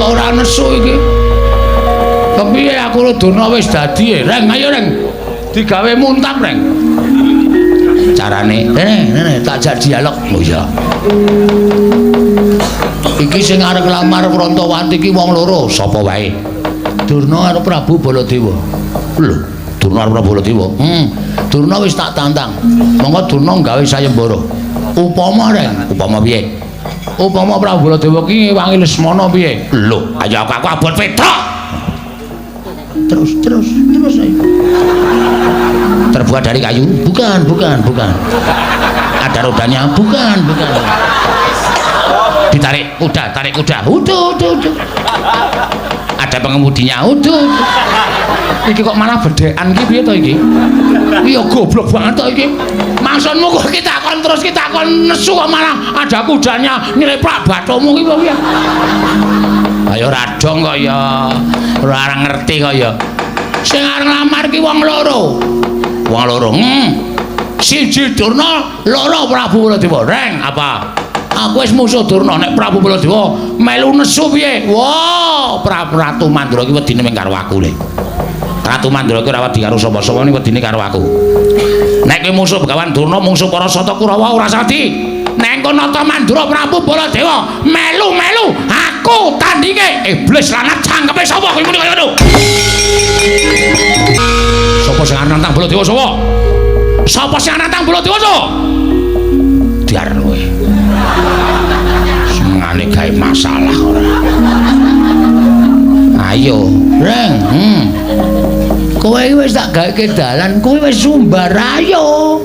kok ora nesu iki. Kepiye aku Durna wis dadi, Reng, ayo Reng. Digawe muntap, Reng. Carane, rene tak jak dialog. Oh iya. Iki sing arep nglamar Prantawati iki wong loro, sapa wae? Durna karo Prabu Baladewa. Lho, Durna karo Prabu Baladewa. Durna wis tak tantang. Monggo Durna gawe sayembara. Upama Reng, upama piye? Upama Prabu Baladewa ki wangi Lesmana piye? Lho, ayo aku abot Petruk. Terus ayo. Terbuat dari kayu? Bukan. Ada rodanya? Bukan. Ditarik kuda, tarik kuda. Udah. Ada pengemudinya. Udah. Iki kok malah bedekan iki piye to iki? Iya goblok banget to iki. Maksudmu kok kita kon nesu kok malah ada kudanya nyeliprak bathumu iki piye? Ayo radong kok ya. Ora ngerti kok ya. Sing arep nglamar ki wong loro. Siji Durna, loro Prabu Baladewa. Reng, apa? Aku wis musuh Durna nek Prabu Baladewa melu nesu piye? Wah, Ratu Mandura ki wedine mung karo aku le. Ratu Mandura ki ora wedi karo sapa-sapa ni wedine karo aku. Nek kowe musuh Begawan Durna, musuh para Sata Kurawa ora sadi. Nek kono Nata Mandura Prabu Baladewa melu aku tandinge iblis lanat cangkepe sapa kowe muni kaya ngono. Sapa sing arep nantang Baladewa sapa? Sapa sing arep nantang Baladewa sapa? Diar kowe. Semengane gawe masalah ora. Ayo, Reng. Kowe wis tak gaweke dalan, kowe wis sumbar ayo.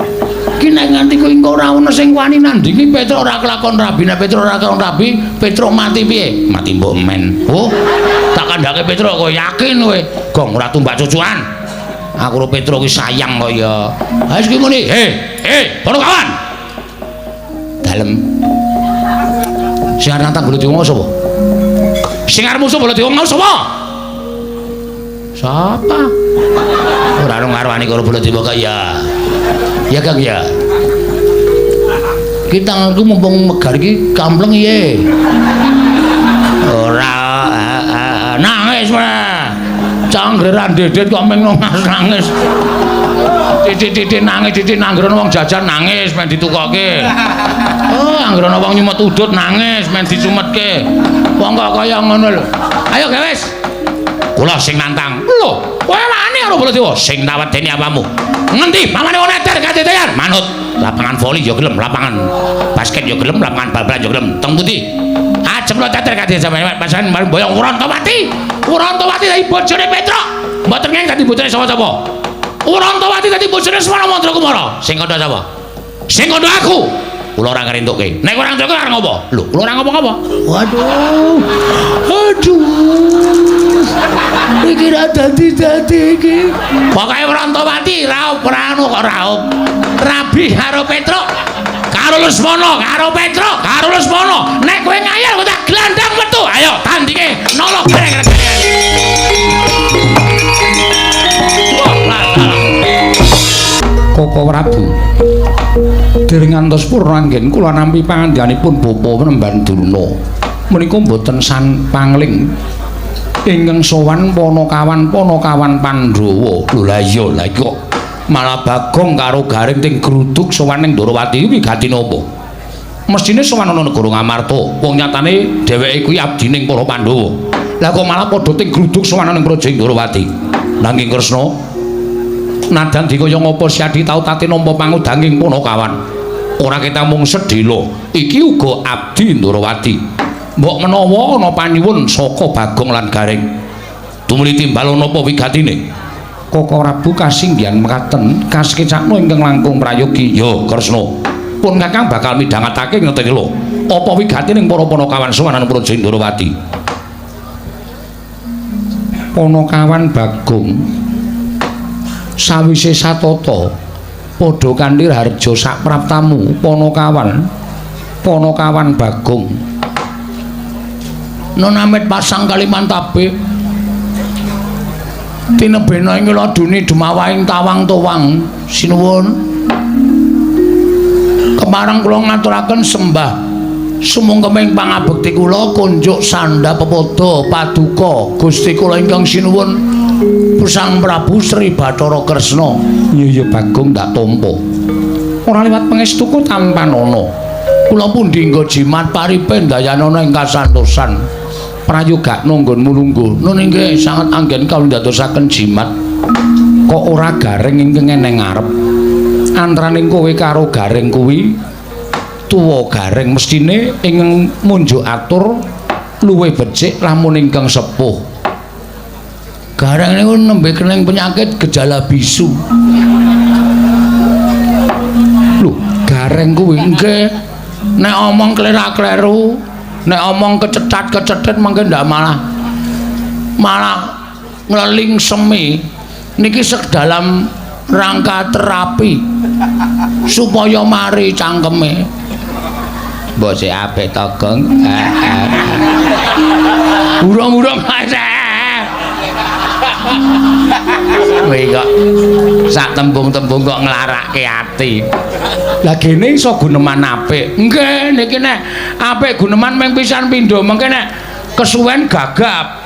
Ki nek nganti kowe engko ora ono sing wani nandingi Petruk ora kelakon rabi, nek Petruk ora kelakon rabi, Petruk mati piye? Mati mbok men. Oh, tak kandhake Petruk kowe yakin kowe? Gong ora tumbak cucukan. Aku karo Petruk ki sayang kok ya. Ha wis ki muni. Kono kawan. Dalem. Sing arep nantang Baladewa mau sapa? Sing arep musuh Baladewa mau sapa? Sapa? Ora ono ngarwani karo Baladewa kaya. Ya Kang ya. Kita aku mumpung megar iki kampleng iye. Ora nangis wae. Canggeran dedet kok meng nangis. Titik-titik nangis, titik nanggrono wong jajan nangis men ditukoke. Oh, anggrono wong nyumet udut nangis men dicumetke. Wong kok kaya ngono lho. Ayo wis. Kula sing nantang. Lho, kowe wani karo Baladewa sing tawedeni apamu? Ngendi? Mamane wong neter kadedayan. Manut. Lapangan voli ya gelem, lapangan basket ya gelem, lapangan bal-balan ya gelem. Teng pundi? Ajeng lo teter kadedayan sampeyan pasan boyong Urantawati. Urantawati dadi bojone Petruk. Mboten ngeng dadi bojone sapa-sapa. Urantawati dadi bojone Semana Mandra Kumara. Sing kandha sapa? Sing kandha aku. Kula ora ngrentukke. Nek ora ngrentukke ora ngopo? Lho, kula ora ngomong apa? Waduh. Iki ra dadi iki. Pokoke Urantawati raup anu kok raup. Rabi karo Petruk. Karo Lesmana, karo Petruk, karo Lesmana. Nek kowe ngayal kok tak glandang metu. Ayo tandinge nolok greng. Koko Prabu. Dereng ngantos purna anggen kula nampi pangandhanipun Bapa Penemban Durna. Menika mboten san pangling ingkang sowan Panakawan Pandhawa. Lho la iya la kok malah Bagong karo Garing ting gruduk sowan ning Ndarawati iki wigati napa? Mestine sowan ana negara Ngamarta. Wong nyatane dheweke kuwi abdining para Pandhawa. Lah kok malah padha ting gruduk sowan ning Praja Ndarawati. Nanging Kresna nadan dikaya ngapa Siadi tau tate nampa pangudanging Panakawan. Ora kita mung sedhela, iki uga abdi Ndarawati. Mbok menawa ana panyuwun saka Bagong lan Garing. Tumuli timbal napa wigatine? Koko Prabu kasinggihan mekaten kasekecakna ingkang langkung prayogi. Ya Kresna. Pun Kakang bakal midhangetake ngeten lho. Apa wigatine para Panakawan sowan Praja Ndarawati? Panakawan Bagong sawise satata padha kanthi harja sak praptamu Panakawan Bagong Nonamit pasang Kalimantabe tinebena ing ladune Demawahing Tawang Towang sinuwun kemarang kula ngaturaken sembah Sumangkeming pangabekti kula kunjuk sandha pepodo paduka Gusti kula ingkang sinuwun Sang Prabu Sri Bathara Kresna. Iya Bagong tak tampa. Ora liwat pangestuku tampanana. Kula pundi nggo jimat paripen dayanana ing kasantosan. Prayogakna nggonmu lungguh. Nun inggih sanget anggen kawula ndadosaken jimat. Kok ora garing ingkang eneng ngarep. Antaraning kowe karo garing kuwi tuwa garing mestine ingkang munjuk atur luwih becik lamun ingkang sepuh. Garing niku nembe kening penyakit gejala bisu. Lho, garing kuwi nggih nek omong klerak-kleru, nek omong kecethat-kecethet mangke ndak malah ngleling semi. Niki sedalam rangka terapi supaya mari cangkeme. Mbok sik apik to, Gong. Urung-urung ae. Kowe kok sak tembung-tembung kok nglarake ati. Lah gene iso guneman apik. Nggih, niki nek apik guneman mung pisan pindho, mengke nek kesuwen gagap.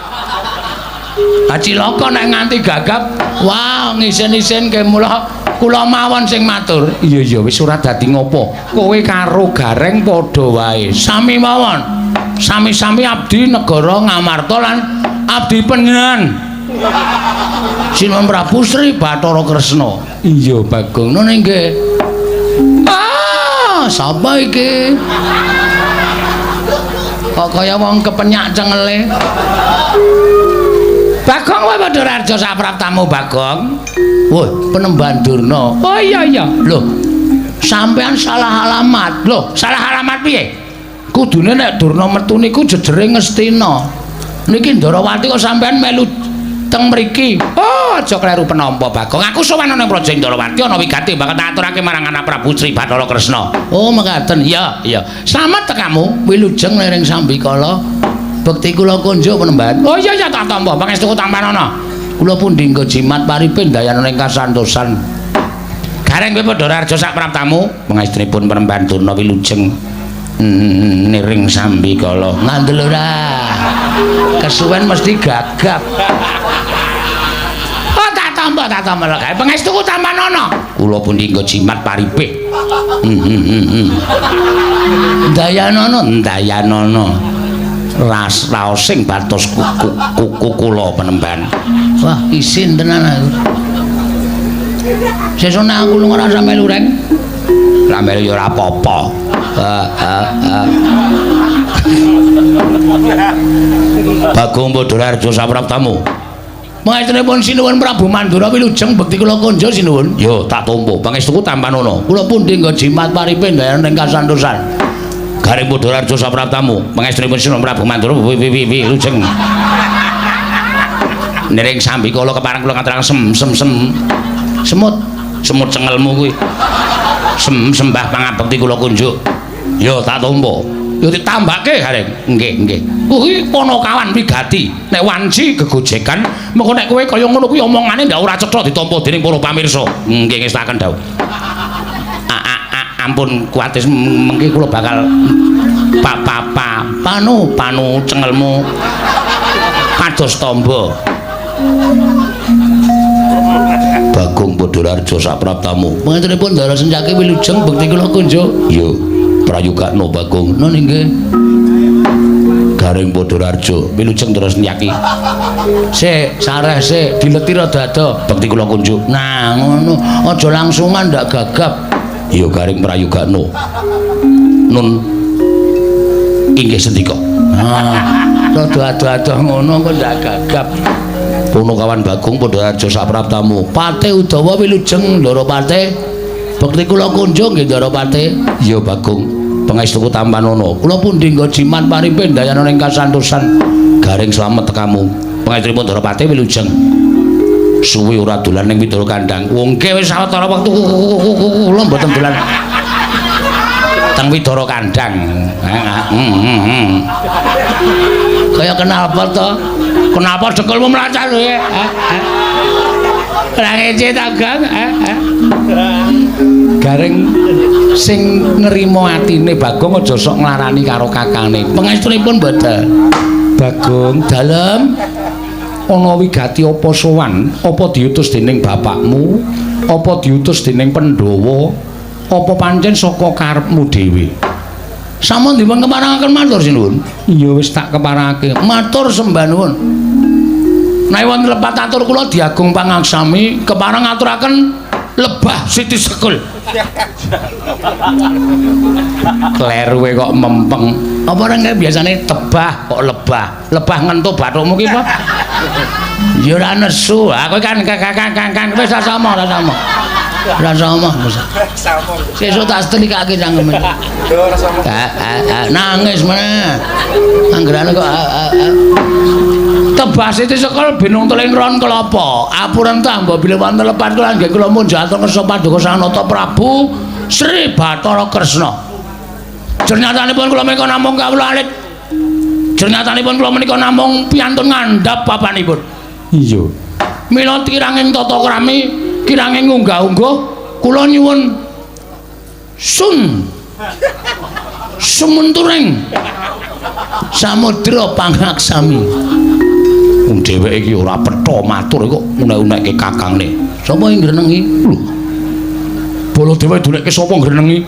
Lah cilaka nek nganti gagap, wah ngisen-isen ke mula kula mawon sing matur. Iya wis ora dadi ngopo. Kowe karo Gareng padha wae. Sami mawon. Sami-sami abdi negara Ngamarta lan abdi panjenengan. Sinuwun Prabu Sri Bathara Kresna. Iya Bagong. Nun nggih. Sapa iki? Kok kaya wong kepenyak cengele. Bagong kowe padha raja sapraptamu Bagong. Woi, Penemban Durna. Oh iya. Loh, sampean salah alamat. Loh, salah alamat piye? Kudune nek Durna metu niku jejere Ngastina. Niki Ndarawati kok sampean melu teng mriki. Oh, aja kleru penampa Bagong. Aku sowan nang Praja Ndarawati ana wigati bakal tak aturake marang anak Prabu Sri Bathara Kresna. Oh, mekaten. Iya. Slamet tekamu, wilujeng lering Sambikala. Bekti kula kunjuk Penemban. Oh iya tak tampa pangestuku tampanana. Kula pundi nggo jimat paripen dayanana ing kasantosan. Gareng kowe padha raja sak praptamu, pangestunipun Penemban Durna wilujeng niring Sambikala. Ngandel ora. Kesuwen mesti gagap. Oh tak tampa lek pangestuku tampanana. Kula pundi nggo jimat paripe. Dayanana. Raos sing batos kuku kula Penemban. Wah, isin tenan aku. Sesuk nek aku lunga rasa melu reng. Lah melu ya ora apa-apa. Bagong Padharjo sapraptamu. Maestrenipun sinuwun Prabu Mandura wilujeng bekti kula konjo sinuwun. Yo tak tampa pangestuku tampanana. Kula pundi nggo jimat paripen dayanana ing kasantosan. Gareng Padharjo sapraptamu, pangestunipun Sinuwun Prabu Mandura wilujeng niring Sambikala kepareng kula ngaturaken semut cengelmu kuwi. Sembah pangabekti kula kunjuk. Ya tak tampa. Ya ditambake Gareng. Nggih. Kuwi Panakawan wigati. Nek wanci gegojekan, mengko nek kowe kaya ngono kuwi omongane ndak ora cetha ditampa dening para pamirsa. Nggih ngestaken dawuh. Ampun kuatis mengki kula bakal panu cengelmu kados tamba. Bagong Padharjo sapraptamu. Panjenenganipun Ndara Senjaki wilujeng bekti kula kunjuk. Yo, prayogakna Bagong. Nun nggih. Gareng Padharjo wilujeng Ndara Senjaki. Sik, sareh sik, dileti rada ado bekti kula kunjuk. Nah, ngono. Aja langsungan ndak gagap. Iya Gareng prayogakna. Nun inggih sendika. Rada ado-ado ngono kok ndak gagap. Panakawan Bagong Padharjo sapraptamu. Pate Udawa wilujeng Ndarawati. Bekti kula kunjung nggih Ndarawati. Iya Bagong, pangestuku tampanana. Kula pundi nggo jimat paripen dayanana ing kasantosan. Gareng slamet tekamu. Pangestunipun Ndarawati wilujeng. Suwi ora dolan ning Widara Kandhang. Wong ke wis sawetara wektu kula mboten dolan teng Widara Kandhang. Kaya kenapa to? Kenapa dekelmu melacar kowe? Ora ngece ta, Gang? gareng sing nrimo atine Bagong aja sok nglarani karo kakane. Pangestunipun mboten. Bagong dalem ana wigati apa sowan? Apa diutus dening bapakmu? Apa diutus dening Pandhawa? Apa pancen saka karepmu dhewe? Sampun dipun keparengaken matur sinuwun. Iya wis tak keparengake. Matur sembah nuwun. Nek wonten lepat atur kula Diagung Pangaksami kepareng ngaturaken lebah Siti Sekul. Kleruwe kok mempeng. Apa rene biasane tebah kok lebah. Lebah ngentuk bathukmu ki apa? Ya ora nesu. Aku kan wis sama. Rasa omah Mas. Sesuk tak setrikake cangkeme. Yo rasa omah. Nangis meneh. Anggerane kok tebas Siti Sekul binung teling ron kelapa. Apuren tambah bilih wonten lepat kula nggih kula mun jatuh kersa Paduka Sanata Prabu Sri Bathara Kresna. Jernyatanipun kula menika namung kawula alit. Jernyatanipun kula menika namung piantun ngandhap papanipun. Iya. Mila kiranging tata krami kiranging unggah-ungguh kula nyuwun sumunturing Samudra Pangaksami. Wong dheweke iki ora petha matur kok unek-unekke kakangne. Sapa sing ngrenengi? Lho. Baladewa dunekke sapa ngrenengi?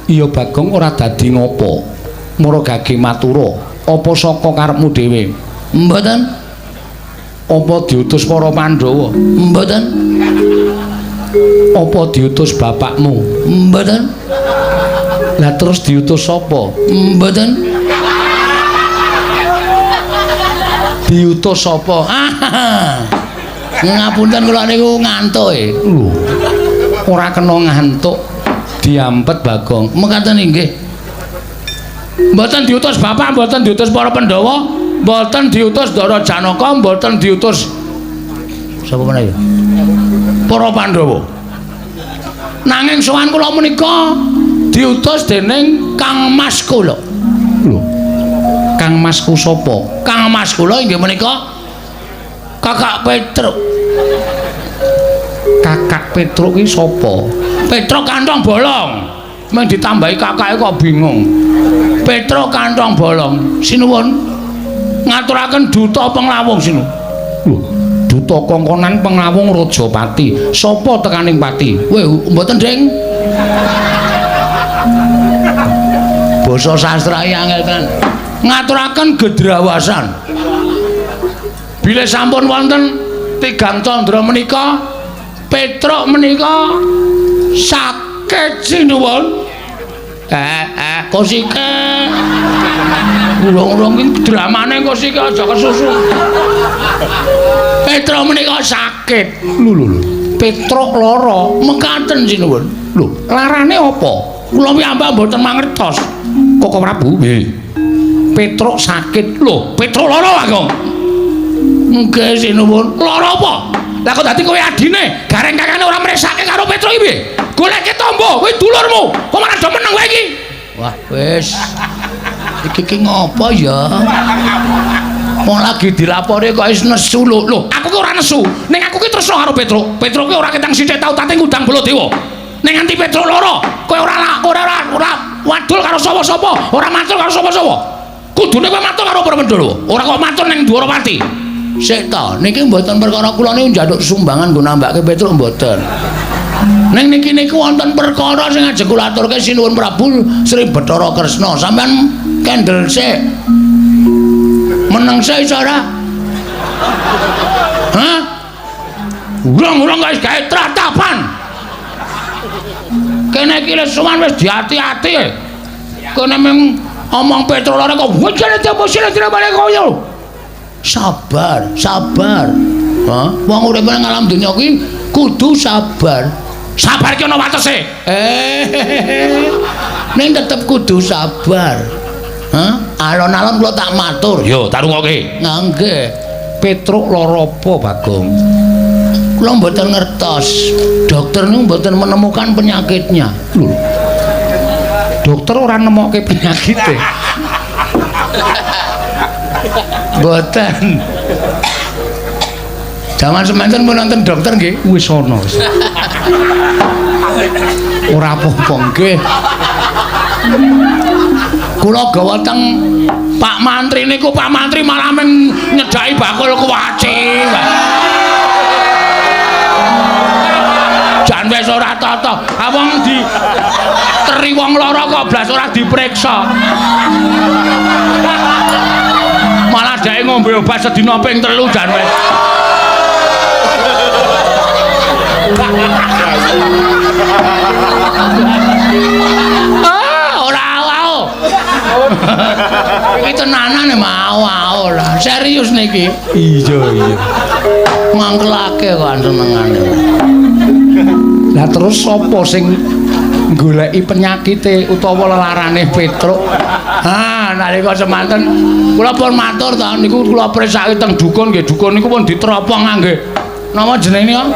Iya Bagong ora dadi ngopo. Mara gage matura, apa saka karepmu dhewe? Mboten. Apa diutus para Pandhawa? Mboten. Apa diutus bapakmu? Mboten. Lah terus diutus sapa? Mboten. Diutus sapa? Ngapunten kula niku ngantuk e. Lho. Ora kena ngantuk. Diampet Bagong. Mekaten inggih. Mboten diutus bapak, mboten diutus para Pandhawa, mboten diutus Ndara Janaka, mboten diutus sapa meneh ya? Para Pandhawa. Nanging sowan kula menika diutus dening Kang Mas kula. Lho. Kang Masku sapa? Kang Mas kula inggih menika Kakak Petruk. Kakak Petruk ki sapa? Petruk kantong bolong. Mung ditambahi kakake kok bingung. Petruk kantong bolong. Sinuwun ngaturaken duta penglawung sinuwun. Lho, duta kongkonan penglawung Rajapati. Sapa tekaning pati? Weh, mboten, Ding. Basa sastra angel kan. Ngaturaken gedrawasan. Bilih sampun wonten tigang candra menika, Petruk menika sakit sinuwun. Kosike. Urung-urung iki dramane kosike aja kesusu. Petruk menika sakit. Lho. Petruk lara, mekaten sinuwun. Lho, larane apa? Kula piyambak mboten mangertos. Koko Prabu. Nggih. Petruk sakit. Lho, Petruk lara, Bagong. Nggih sinuwun. Lara apa? Lah kok dadi kowe adine, gareng kakane ora mresake karo Petruk iki piye? Goleke tombo, kowe dulurmu. Kok malah do meneng kowe iki? Wah, wis. Iki ngopo ya? Wong lagi dilapori kok wis nesu lho. Lho, aku ki ora nesu. Ning aku ki tresna karo Petruk. Petruk ki ora ketang sithik tau tate ngundang Baladewa. Ning nganti Petruk lara, kowe ora wadul karo sapa-sapa, ora matur karo sapa-sapa. Kudune kowe matur karo para Pandhawa. Ora kok matur ning Dwarawati. Sik ta, niki mboten perkara kula niku njaluk sumbangan nggo nambahke Petruk mboten. Ning niki niku wonten perkara sing ajeng kula aturke sinuwun Prabu Sri Bathara Kresna. Sampeyan kendel sik. Meneng sik iso ora? Hah? Urung guys gawe tratapan. Kene iki lesuman wis diati-ati. Kene mung omong Petruk lara kok wajane temposine balik koyo. Sabar. Hah? Wong urip nang alam donya iki kudu sabar. Sabar ki ana watese. Ning tetep kudu sabar. Hah? Alon-alon kula tak matur. Yo, tak rungokke. Nggih. Petruk lara apa, Bagong? Kula mboten ngertos. Dokter niku mboten menemukan penyakitnya. Lho. Dokter ora nemokke penyakite. Mboten. Zaman semanten pun nonton dokter nggih wis ana wis. Ora apa-apa nggih. Kula gawa teng Pak Mantri niku, Pak Mantri malah men nyedaki bakul kuwaci. Jan wis ora tata. Wong di teri wong lara kok blas ora dipriksa. Malah dhek ngombe obat sedina ping 3 jan wis. Iki tenanan mau lah. Serius niki. Iya. Mangkelake kok senengane. Lah terus sapa sing goleki penyakite utawa lelarane Petruk? Nalika semanten kula pun matur ta niku kula presake teng dukun nggih. Dukun niku pun diteropong ngangge napa jenenge kok?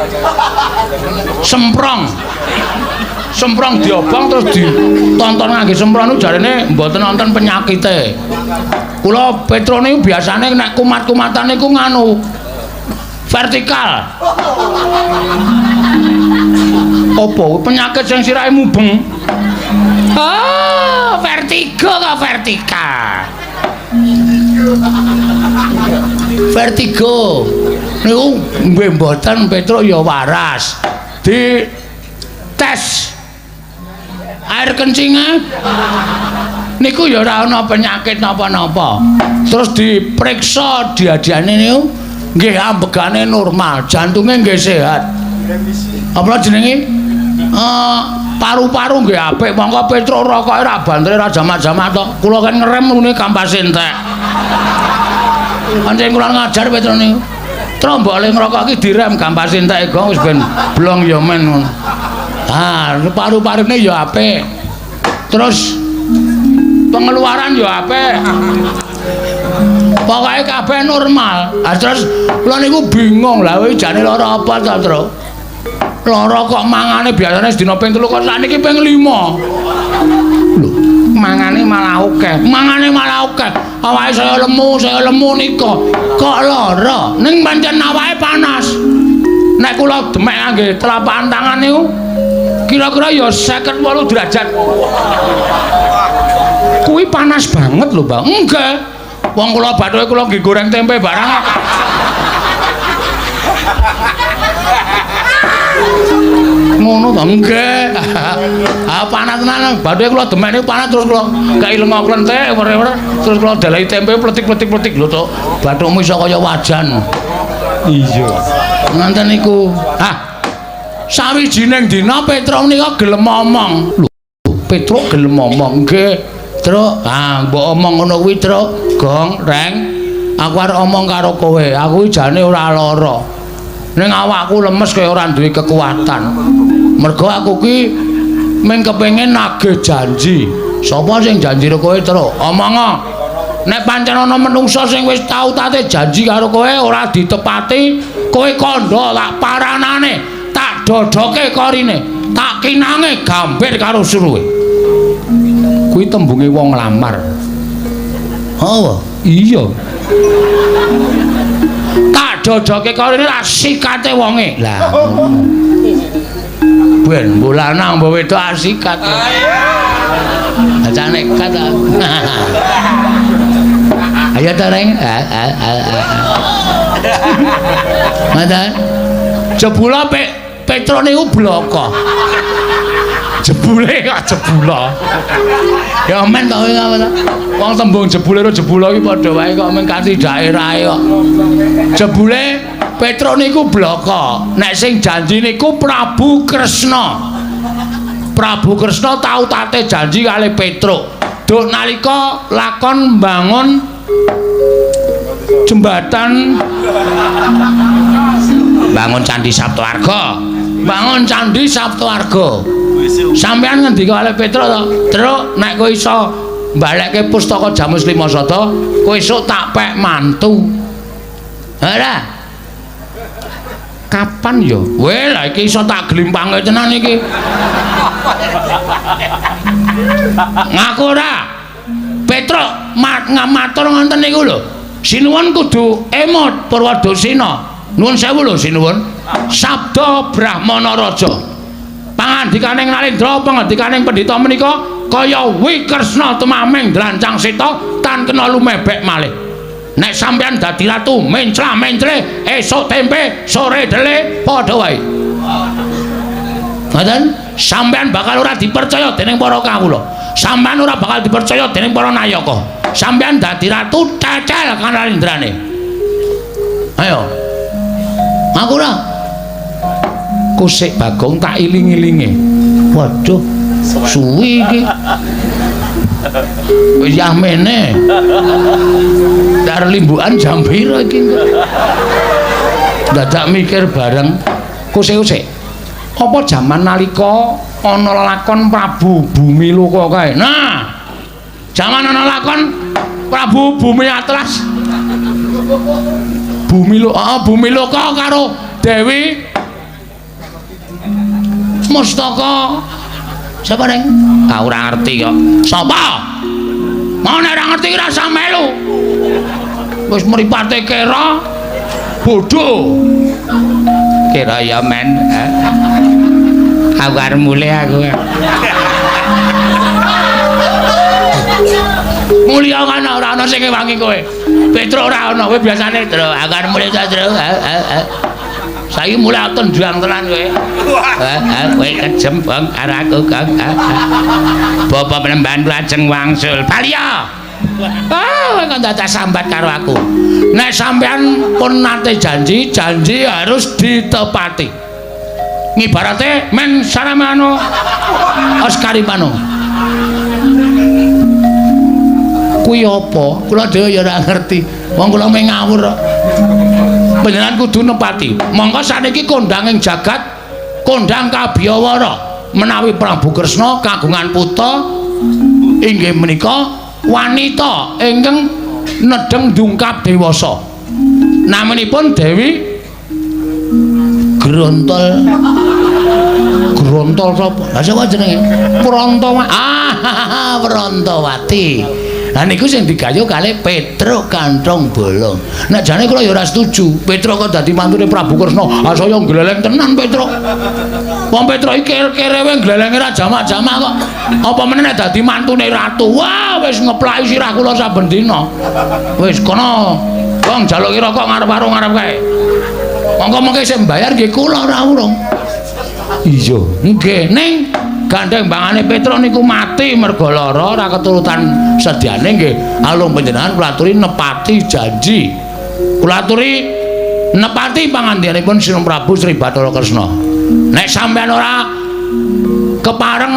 Semprong diobong terus ditonton ngangge semprong niku jarene mboten wonten penyakite. Kula Petruk niku biasane nek kumat-kumatan niku nganu vertikal. Apa penyakit sing sirahe mubeng? Vertigo kok vertikal. Vertigo niku nggih mboten Petruk ya waras. Di tes air kencingnya niku ya ora ana penyakit napa-napa. Terus diperiksa diadiane niku nggih ambegane normal, jantunge nggih sehat. Apa jenenge? Paru-paru nggih apik. Monggo Petruk rokoke ra bantre ra jamak-jamak to. Kula kan ngerem ngene kampas entek. Pancen kula ngajar Petruk niku. Trombole ngrokok iki direm kampas entek go wis ben blong ya men ngono. Paru-parune ya apik. Terus pengeluaran ya apik. Pokoke kabeh normal. Terus kula niku bingung lha kowe jane lara apa to, Tru? Lara kok mangane biasane sedina ping 3 kok sakniki ping 5. Lho, mangane malah akeh. Awake saya lemu nika. Kok lara? Ning pancen awake panas. Nek kula demek ngangge telapak tangan niku kira-kira ya 58 derajat. Kuwi panas banget lho, Bang. Enggak. Wong kula bathuke kula nggih goreng tempe barang. Ngono to enggak. Panas tenan. Bathuke kula demek niku panas terus kula kailengok klenthek terus kula dalahi tempe pletik-pletik lho to. Bathukmu iso kaya wajan. Iya. Ngoten niku. Sawijining dina Petruk nika gelem omong. Lho, Petruk gelem omong nggih. Truk, mbok omong ngono kuwi, Truk. Gong, Reng. Aku arep omong karo kowe. Aku jane ora lara. Ning awakku lemes kaya ora duwe kekuatan. Mergo aku ki mung kepengin nagih janji. Sapa sing janji karo kowe, Truk? Omong. Nek pancen ana menungsa sing wis tau tate janji karo kowe ora ditepati, kowe kandha tak paranane, tak dodoke korine, tak kinange gambir karo suruhe. Kuwi tembunge wong lamar. Oh, iya. Tak dodoke korine lah sikate wonge. Lah. Ben bulanang mbok wedok asikat. Aja nekat. Ayo ta Reng. Mata. Jebula Petruk niku bloko. Jebule kok jebula. Ya men to kowe ta. Wong tembung jebule karo jebula iki padha wae kok men kanthi daerahe kok. Jebule Petruk niku bloko. Nek sing janji niku Prabu Kresna. Prabu Kresna tau tate janji kali Petruk. Duk nalika lakon bangun jembatan bangun Candi Saptawarga. Bangun Candi Saptawarga. Sampeyan ngendika kali Petruk to, Truk, nek kowe iso mbalekke pustaka Jamus Limasada, kowe esuk tak pek mantu. Ora. Kapan ya? Weh, lah iki iso tak glimpange tenan iki. Ngaku ora. Petruk matur ngoten niku lho. Sinuwun kudu emot Purwadasena. Nuwun sewu lho sinuwun. Sabda Brahmana Raja. Pangandikaning Nalendra pangandikaning pendhita menika kaya Wikresna tumaming Drancang Seta tan kena lumebek malih. Nek sampeyan dadi ratu menclah-mencle esuk tempe sore dele padha wae. Ngoten, sampeyan bakal ora dipercaya dening para kawula. Sampeyan ora bakal dipercaya dening para nayaka. Sampeyan dadi ratu cecel kan Nalendrane. Ayo. Aku ora kusik Bagong tak iling-ilinge. Waduh, suwi iki. Wis yamene. Dar limbukan jam pira iki? Dadak mikir bareng kusik-kusik. Apa jaman nalika ana lakon Prabu Bumi Loka kae. Nah, jaman ana lakon Prabu Bumi Atlas. Bumi Loka karo Dewi Mustaka. Sapa ning? Ah ora ngerti kok. Sapa? Mau nek ora ngerti ora usah melu. Wis mripate kera bodho. Kera ya men. Aku arep mulih aku. Mulia kan ora ana sing ngewangi kowe. Petruk ora ana, kowe biasane Tru. Aku arep mulih ta Tru. Saiki mulai tendang tenan kowe. Kowe kejem bang karo aku, Kang. Bapak penemban lajeng wangsul. Balia. Kok dadak sambat karo aku. Nek sampean pun nate janji harus ditepati. Ngibarate men saramano Oscarimano. Kuwi apa? Kula dhewe ya ora ngerti. Wong kula meh ngawur kok. Panjenengan kudu nepati. Monggo saniki kondanging jagat kondang kabiyawara menawi Prabu Kresna kagungan putra inggih menika wanita ingkang nedeng dungkap dewasa. Namanipun Dewi Grontol sapa? Lah sapa jenenge? Prantawati. Lah niku sing digayuh kalih Petruk Kanthong Bolong. Nek jane kula ya ora setuju. Petruk kok dadi mantune Prabu Kresna. Ah saya gleleng tenan Petruk. Wong Petruk iki kerewe glelenge ra jamak-jamak kok. Apa meneh nek dadi mantune ratu. Wah, wis ngeplaki sirah kula saben dina. Wis kono. Wong jaluki rokok ngarep warung ngarep kae. Monggo-monggo sing mbayar nggih kula ora urung. Iya, nggih. Ning gandeng bangane Petruk niku mati merga lara ora keturutan sedyane nggih. Alung panjenengan kula aturi nepati janji. Kula aturi nepati pangandikanipun Sinung Prabu Sri Bathara Kresna. Nek sampean ora kepareng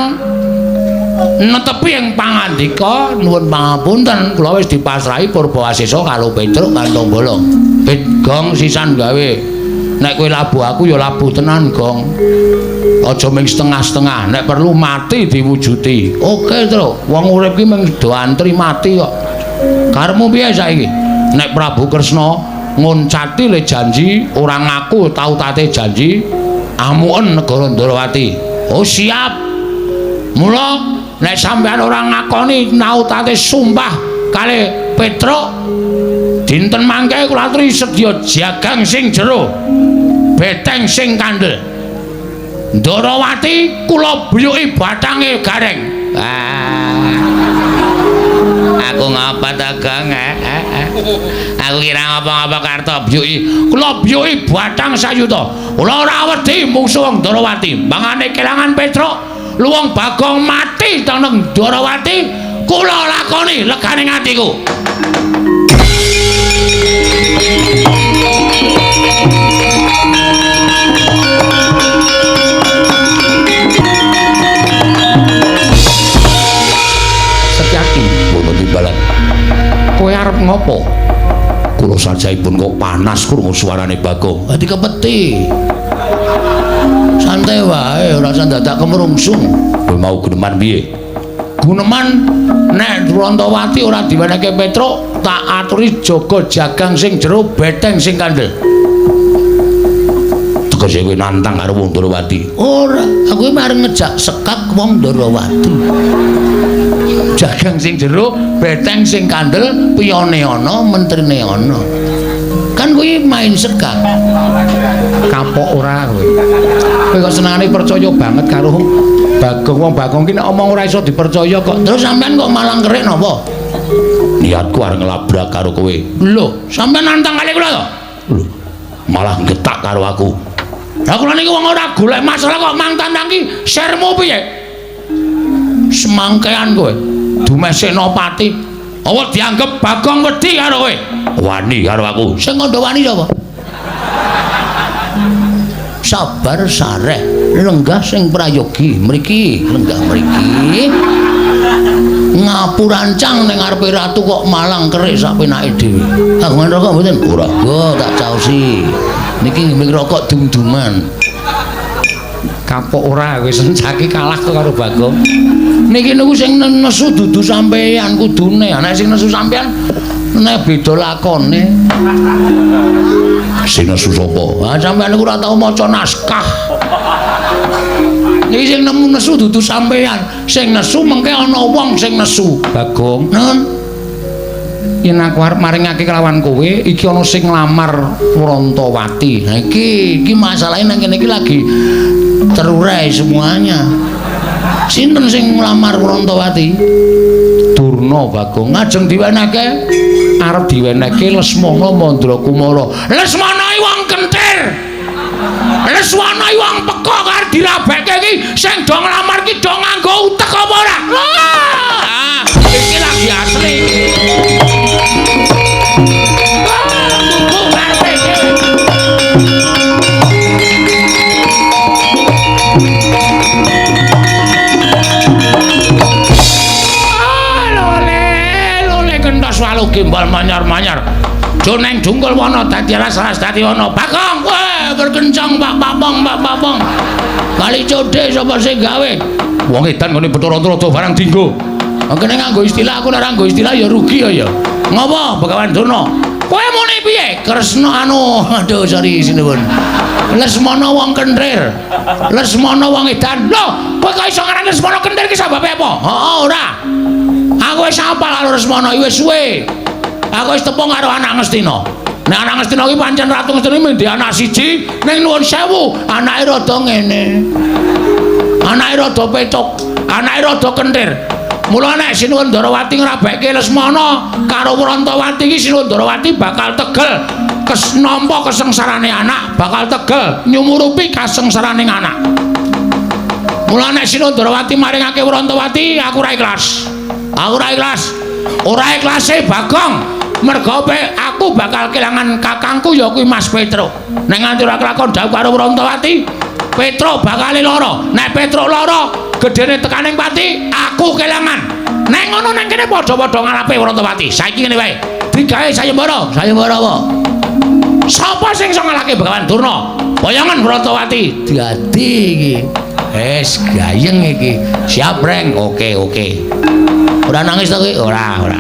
netepi ing pangandika nuwun pangapunten kula wis dipasrahi Purbawasesa karo Petruk Kanthong Bolong. Gong sisan gawe. Nek kowe labuh aku ya labuh tenan, Gong. Aja ming setengah-setengah, nek perlu mati diwujuti. Oke, Tru. Wong urip ki mung do antri mati kok. Karepmu piye saiki? Nek Prabu Kresna ngoncati le janji, ora ngaku tau tate janji, amuken negara Ndarawati. Oh, siap. Mula nek sampean ora ngakoni nautate sumpah kalih Petruk, dinten mangke kula aturi sedya jagang sing jero, beteng sing kandel. Ndarawati kula buyuki batange gareng. Aku ngapa ta, Gang? Aku kira ngapa-ngapa karto buyuki. Kula buyuki batang sayuta. Kula ora wedi mungsuh wong Ndarawati. Mangane kelangan Petruk, luwung Bagong mati teneng Ndarawati, kula lakoni leganing atiku. Kowe arep ngopo? Kula sajaipun kok panas krungu suarane Bagong. Dadi kepeti. Santai wae, ora usah dadak kemrungsung. Kowe mau guneman piye? Guneman nek Rantawati ora diwenehke Petruk, tak aturi jaga jagang sing jero, beteng sing kandel. Tegese kowe nantang karo wong Ndarawati. Ora, aku mareng ngejak sekak wong Ndarawati. Jagang sing jero, beteng sing kandel, piyone ana, mentrine ana. Kan kuwi iki main sekak. Kapok ora kowe. Kowe kok senengane percaya banget karo Bagong. Wong Bagong ki nek omong ora iso dipercaya kok. Terus sampean kok malang kerik napa? Niatku arep ngelabrak karo kowe. Lho, sampean nantang kali kula to? Lho, malah getak karo aku. Lah kula niki wong ora golek masalah kok mang tandang ki sermu piye? Semangkean kowe. Dumesekno pati. Apa dianggep Bagong wedi karo kowe? Wani karo aku. Sing ngono wani sapa? Sabar sareh lenggah sing prayogi mriki lenggah mriki ngapurancang ning ngarepe ratu kok malang kerik sak penake dhewe. Kagungan rokok mboten? Ora, go tak caosi. Niki ngeming rokok dum-duman. Kapok ora wis saiki kalah karo Bagong. Niki niku sing nesu dudu sampean kudune. Nek sing nesu sampean nek beda lakone. Sing nesu sapa? Ha sampean niku ora tau maca naskah. Niki sing nemu nesu dudu sampean. Sing nesu mengke ana wong sing nesu. Bagong. Nun. Yen aku arep maringake kelawan kowe, iki ana sing nglamar Wrantawati. Nah iki masalahe nang kene iki lagi terurai semuanya. Sinten sing nglamar Wrantawati? Durna Bagong. Ngajeng diwenehke arep diwenehke Lesmana Mandrakumara. Lesmana iki wong kentir. Lesmana iki wong peka karo dirabekke iki sing do nglamar ki do nganggo utek apa ora? Ah, iki lagi asli. Walu gimbal manyar-manyar. Joneng dungkul wana dadi alas-alas dadi wana. Bagong kowe berkencang Pak Papong. Kali codhe sapa sing gawe? Wong edan ngene Bathara-Antarada barang dinggo. Kene nganggo istilah aku nek ora nganggo istilah ya rugi ya. Ngopo Begawan Durna? Kowe muni piye? Kresna aduh sorry sinuwun. Lesmana wong kentir. Lesmana wong edan. Lho, kowe kok iso ngarani Lesmana kentir ki sababe apa? Heeh, ora. Aku wis apal karo Lesmana wis suwe. Aku wis tepung karo anak Ngastina. Nek anak Ngastina iki pancen Ratu Ngastina iki mendhi anak siji ning nuwun sewu, anake rada ngene. Anake rada petuk, anake rada kentir. Mula nek Sinuwun Ndarawati ngrabekke Lesmana karo Wrantawati iki Sinuwun Ndarawati bakal tegel nampa kesengsarane anak, bakal tegel nyumurupi kasengsarane anak. Mula nek Sinuwun Ndarawati maringake Wrantawati aku ora ikhlas. Aku ora ikhlas. Ora ikhlase Bagong. Mergo aku bakal kelangan kakangku ya kuwi Mas Petro. Nek nganti ora kelakon dawuh karo Wrantawati, Petro bakal lara. Nek Petro lara, gedene tekaning pati, aku kelangan. Nek ngono nang kene padha-padha ngalape Wrantawati. Saiki ngene wae. Digawe sayembara. Sayembara apa? Sapa sing iso ngalahke Begawan Durna? Bayangan Wrantawati. Dadi iki. Wis gayeng iki. Siap, Reng. Oke. Ora nangis to kowe? Ora.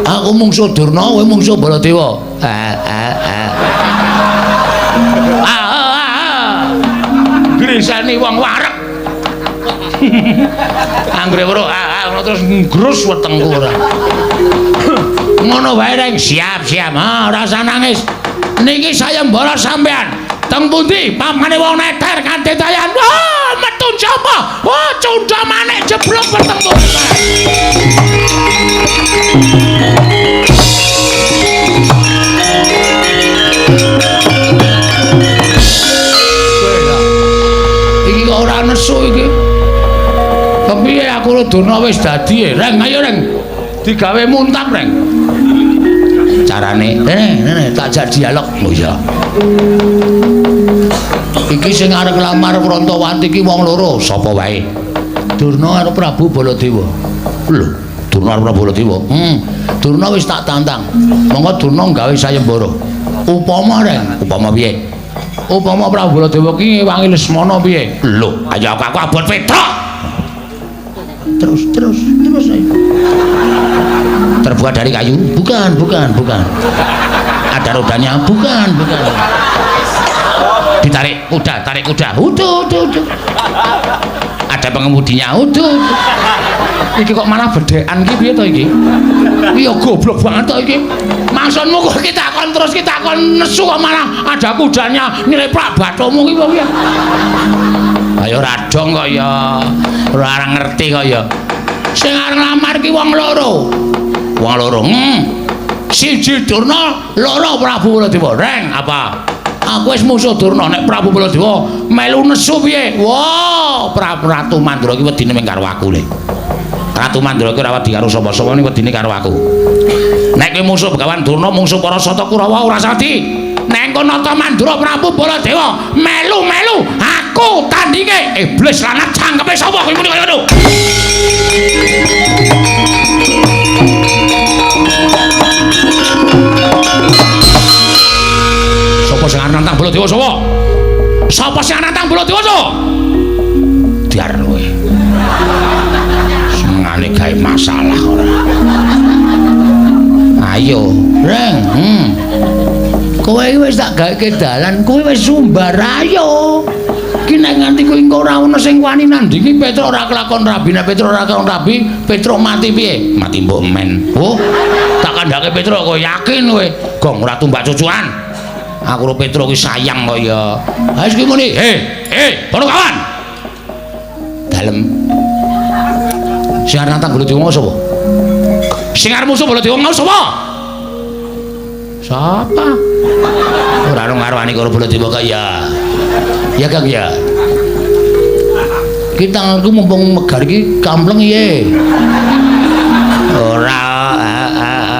Aku mungsuh Durna, kowe mungsuh Baladewa. Grisani wong wareg. Anggere weruh ngono terus ngrus wetengku ora. Ngono wae Reng, siap. Ora usah nangis. Niki sayembara sampean. Teng pundi pamane wong neter kanthi tayan. Wah, metu japa. Wah, cundha manik jeblok bertemu. Iki kok ora nesu iki. Kepiye aku Durna wis dadi, Reng, ayo Reng. Digawe muntap, Reng. Carane, Rene, tak jak dialog. Oh iya. Iki sing arep nglamar Wrantawati iki wong loro, sapa wae? Durna karo Prabu Baladewa. Lho, Durna karo Prabu Baladewa. Durna wis tak tantang. Monggo Durna gawe sayembara. Upama Reng, upama piye? Upama Prabu Baladewa ki wangi Lesmana piye? Lho, ayo aku abot Petra. Terus ayo. Terbuat dari kayu? Bukan. Ada rodanya? Bukan. Ditarik kuda. Udah. Ada pengemudinya. Udah. Iki kok malah bedekan iki piye to iki? Iya goblok banget to iki. maksudmu kowe iki takon terus ki takon nesu kok malah ada kudanya nilai prabatomu ki piye? Ayo radong kok ya. Ora ngerti kok ya. Sing arep lamar ki wong loro. Wong loro. Siji Durna, loro Prabu Baladewa. Reng apa? Aku wis musuh Durna nek Prabu Baladewa melu nesu piye? Wah, Ratu Mandra ki wedine mung karo aku le. Ratu Mandra ki ora wedi karo sapa-sapa ning wedine karo aku. Nek kowe musuh Begawan Durna, musuh para Sata Kurawa ora sadi. Nek engko nata Mandra Prabu Baladewa melu-melu aku tandinge iblis lanat cangkepe sapa kowe muni kaya ngono. Sapa sing arep nantang Baladewa sapa? Sapa sing arep nantang Baladewa sapa? Diar kowe. Semengane gawe masalah ora. Ayo, Reng. Kowe wis tak gaweke dalan, kowe wis sumbar ayo. Ki nek nganti kowe engko ora ono sing wani nandingi Petro ora kelakon rabi, nek Petro ora kelakon rabi, Petro mati piye? Mati mbok men. Oh, tak kandhake Petro kowe yakin kowe? Gong ora tumbak cucuan. Aku karo Petro ki sayang kok ya. Ha wis ki muni. Kono kawan. Dalem. Sing arep nantang Baladewa sapa? Sing arep musuh Baladewa mau sapa? Sapa? Ora ono ngarwani karo Baladewa kaya. Ya Kang ya. Kita aku mumpung megar iki kampleng iye. Ora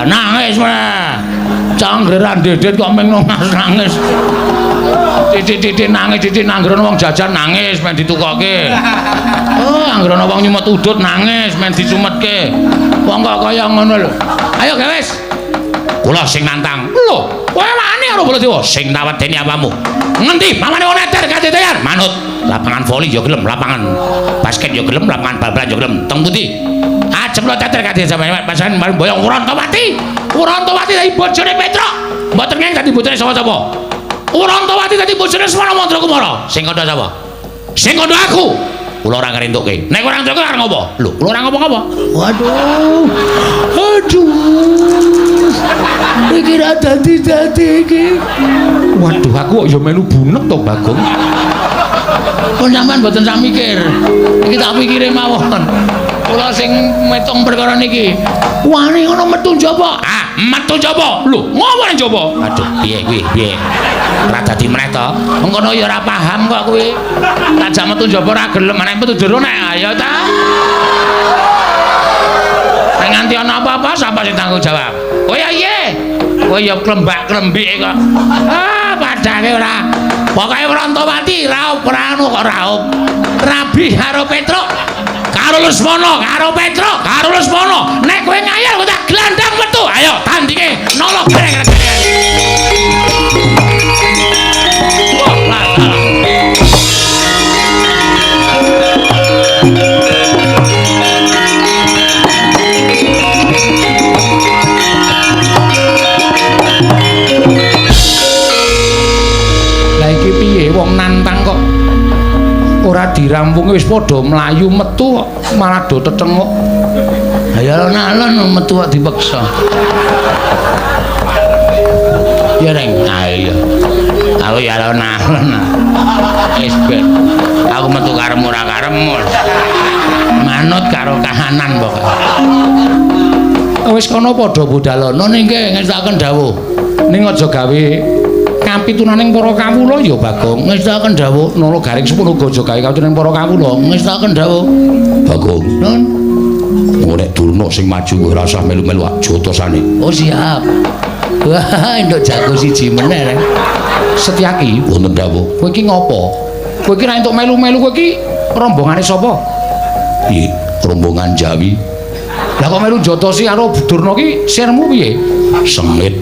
nangis mah. Canggeran dedet kok meng nangis. Titik-titik nangis, titik nanggrono wong jajan nangis men ditukoke. Oh, anggrono wong nyumet udut nangis men dicumetke. Wong kok kaya ngono lho. Ayo guys. Kula sing nantang. Lho, kowe wani karo Baladewa sing tawedeni apamu? Ngendi? Pamane wong neter katetean. Manut. Lapangan voli ya gelem, lapangan basket ya gelem, lapangan bal-balan ya gelem. Teng pundi? Ajeng lo teter katetean sampeyan pasan boyong Urantawati. Urantawati dadi bojone Petro. Mboten ngene dadi bojone sapa-sapa. Urantawati dadi bojone Semana Mandra Kumara. Sing kandha sapa? Sing kandha aku. Kula ora ngrentukke. Nek ora ngrentukke arep ngopo? Lho, kula ora ngomong apa? Waduh. Iki ra dadi iki. Waduh, aku kok ya melu bunek to, Bagong. Kok sampean mboten sak mikir. Iki tak pikire mawon. Kula sing metong perkara niki. Wani ngono metu njaba. Ah, metu njaba. Lho, ngopo ning njaba? Aduh, piye kuwi? Piye? Ora dadi meneh to. Ngono ya ora paham kok kuwi. Tak jak metu njaba ora gelem, nek metu jero nek ayo ta. Nek nganti ana apa-apa sapa sing tanggung jawab? Oh ya iye. Kowe ya klembak-klembike kok. Ah, padake ora. Pokoke Urantawati raup anu kok raup. Rabi karo Petro. Karo Lesmana, karo Petro, karo Lesmana. Nek kowe ngayal kok tak glandang metu. Ayo tandinge nolok bareng. Wong nantang kok ora dirampungi wis padha mlayu metu kok malah do tetenguk. Ya alon-alon metu kok dipeksa. Ya Reng, ayo. Aku ya alon-alon. Wis ben. Aku metu karemu ora karemu. Manut karo kahanan pokoke. Wis kono padha budalana ningke ngestaken dawuh. Ning aja gawe kapitunaning para kawula ya Bagong ngestaken dawuh nala garing sepuluh aja gawe kapitunaning para kawula ngestaken dawuh Bagong nun nek Durna sing maju kowe ora usah melu-melu jotosane. Oh siap. Wah nduk jago siji meneh Reng. Setyaki wonten dawuh kowe iki ngopo? Kowe iki ra entuk melu-melu kowe iki rombongane sapa? Piye rombongan Jawi. Lah kok melu jotosi karo Durna ki sirmu piye? Sengit.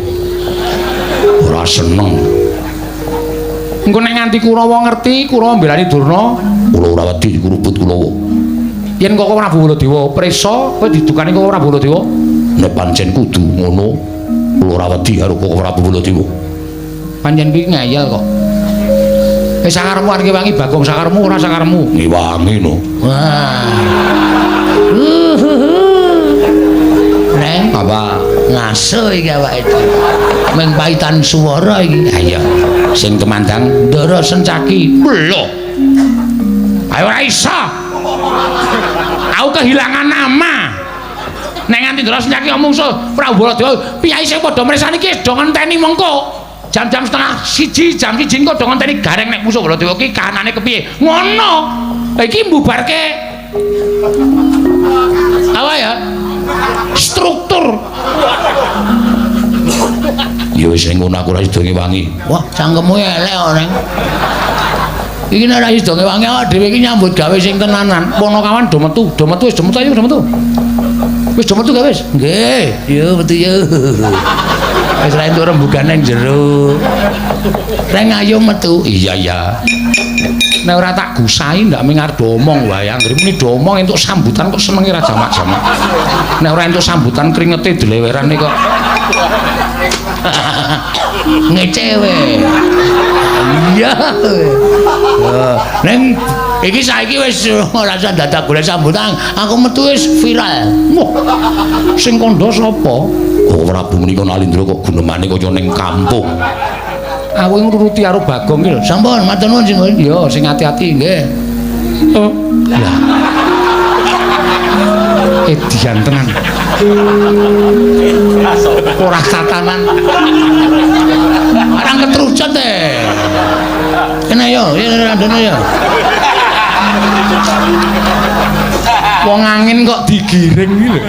Ora seneng. Engko nek nganti Kurawa ngerti, Kurawa mbelani Durna, kula ora wedi kurubut Kurawa. Yen kok Prabu Baladewa prisa, kowe didukani kok Prabu Baladewa. Nek pancen kudu ngono, kula ora wedi karo kok Prabu Baladewa. Pancen iki ngayal kok. Sakarmu arep wangi Bagong sakarmu ora sakarmu. Ngiwangi no. Wah. Neng apa? ngaso iki awake dhewe. Ming paitan swara iki. Ha iya. Sing kemandang Ndara Sencaki. Lho. Ayo ora iso. Aku kehilangan nama. Nek nganti Ndara Sencaki omong so Prabu Baladewa, piyai sing padha mresani iki do ngenteni mengko. Jam-jam setengah 1 jam 1 engko do ngenteni gareng nek musuh Baladewa iki kahanane kepiye. Ngono. Iki mbubarke apa ya? Struktur. Ya wis ning ngono aku ora sida ngewangi. Wah, cangkemmu elek kok, Neng. Iki nek ora sida ngewangi awak dhewe iki nyambut gawe sing tenanan. Ponokawan do metu wis do metu ayo do metu. Wis do metu gak wis? Nggih, yo metu yo. Wis ra entuk rembugan ning jero. Reng ayo metu. Iya ya. Nek ora tak gusahi ndak ming arep omong wae. Anggere muni do omong entuk sambutan kok senenge ra jamak-jamak. Nek ora entuk sambutan kringete dilewerane kok. Ngecewe. Iya. Neng iki saiki wis ora usah dadak golek sambutan. Aku metu wis viral. Sing kandha sapa? Oh, Prabu menika Nalindra kok gunemane kaya ning kampung. Aku nuruti karo Bagong iki lho. Sampun, matur nuwun sing. Iya, sing ati-ati nggih. Oh. Lah. Edian tenan. Ora tatanan. Arang ketrucut e. Kene yo, randene yo. Wong angin kok digiring iki lho.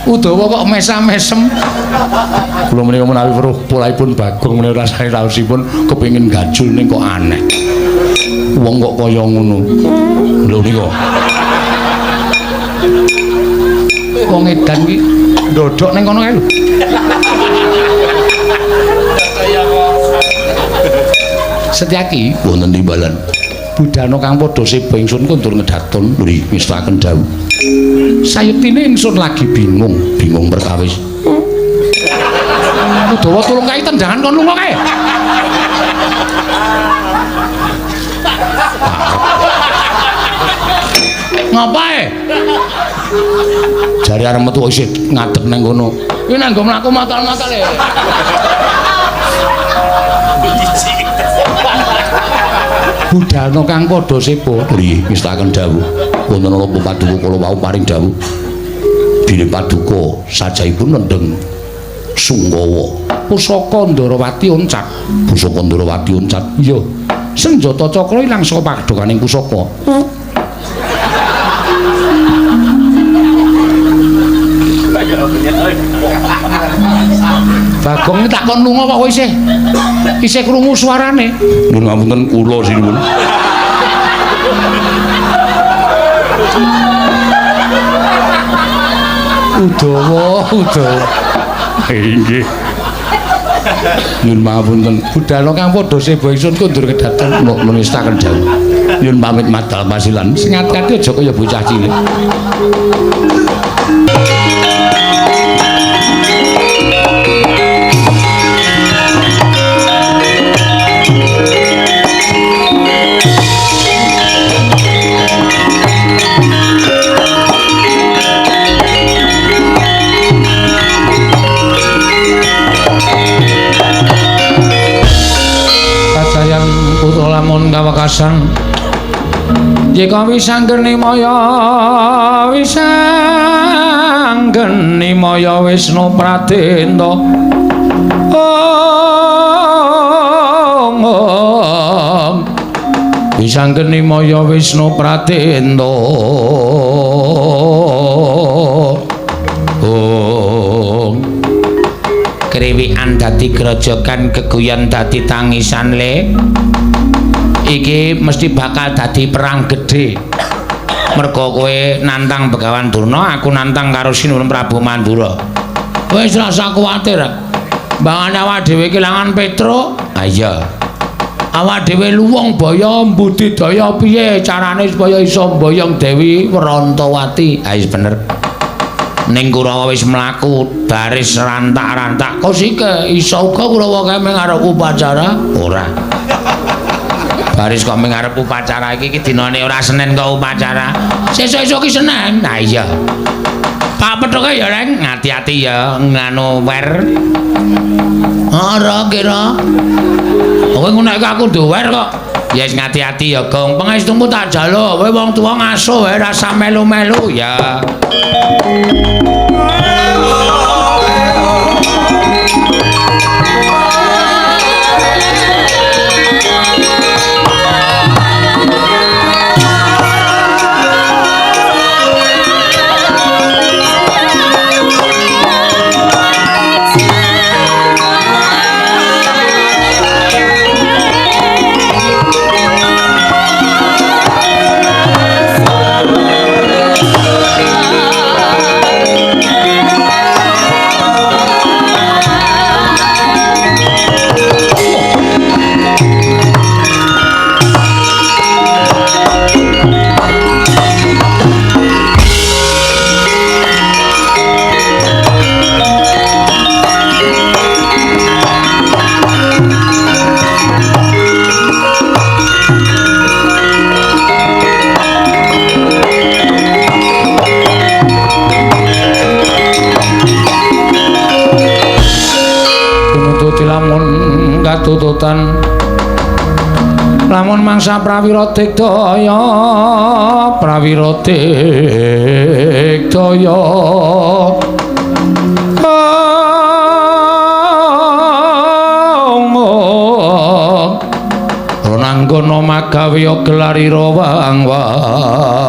Udawa kok mesam-mesem. Kula menika menawi weruh polaipun Bagong menika rasane raosipun kepengin gajul ning kok aneh. Wong kok kaya ngono. Lho nika. Wong edan iki ndodok ning kono kae lho. Setyaki wonten timbalan. Budana kang padha seba ingsun kundur ngedaton nggih ngestaken dawuh. Sayektine ingsun lagi bingung perkawis. Udawa tulung kae tendangan kon lunga kae. Ngapae? Jare arep metu isih ngadeg nang kono. Kuwi nang nggo mlaku matal-matal e. Budana kang padha sepa nggih ngestaken dawuh wonten ana paduka kala wau paring dawuh dene paduka sajaipun nendheng Sunggawa pusaka Ndarawati oncat pusaka Ndarawati oncat iya senjata cakra ilang saka padokaning pusaka Bagong takon lunga kok isih krungu suarane. Nuwun ngapunten kula sinuwun. Udawa. Inggih. Nuwun ngapunten. Budhana kang padha seba ingsun kundur kedaton menistaken dawuh. Nyuwun pamit madal pasilan. Sing ati-ati aja kaya bocah cilik. Lamun kawekasan jika wisanggeni maya Wisnu Pratenta wisanggeni maya Wisnu Pratenta kriwikan dadi grojogan geguyon dadi tangisan le iki mesti bakal dadi perang gedhe merga kowe nantang Begawan Durna aku nantang karo Sinuwun Prabu Mandura wis ora usah kuwatir mbangane awak dhewe kelangan Petruk ha iya awak dhewe luwung baya mbudidaya piye carane supaya iso mboyong Dewi Werantawati ha wis bener ning Kurawa wis mlaku baris rantak-rantak kok sike iso uga Kurawa kae ngarep upacara ora baris kok ngarep upacara iki dinane ora Senin kok upacara sesuk-esuk ki Senin nah iya Tak pethuke ya, Reng. Hati-hati ya nganu wer. Ora kira. Kowe ngono aku duwer kok. Ya wis ngati-ati ya, Gong. Pangestumu tak jaluk. Kowe wong tuwa ngasuh wae rasa melu-melu ya. Tututan lamun mangsa prawira digdaya Ronanggono magawe gelarira wang-wang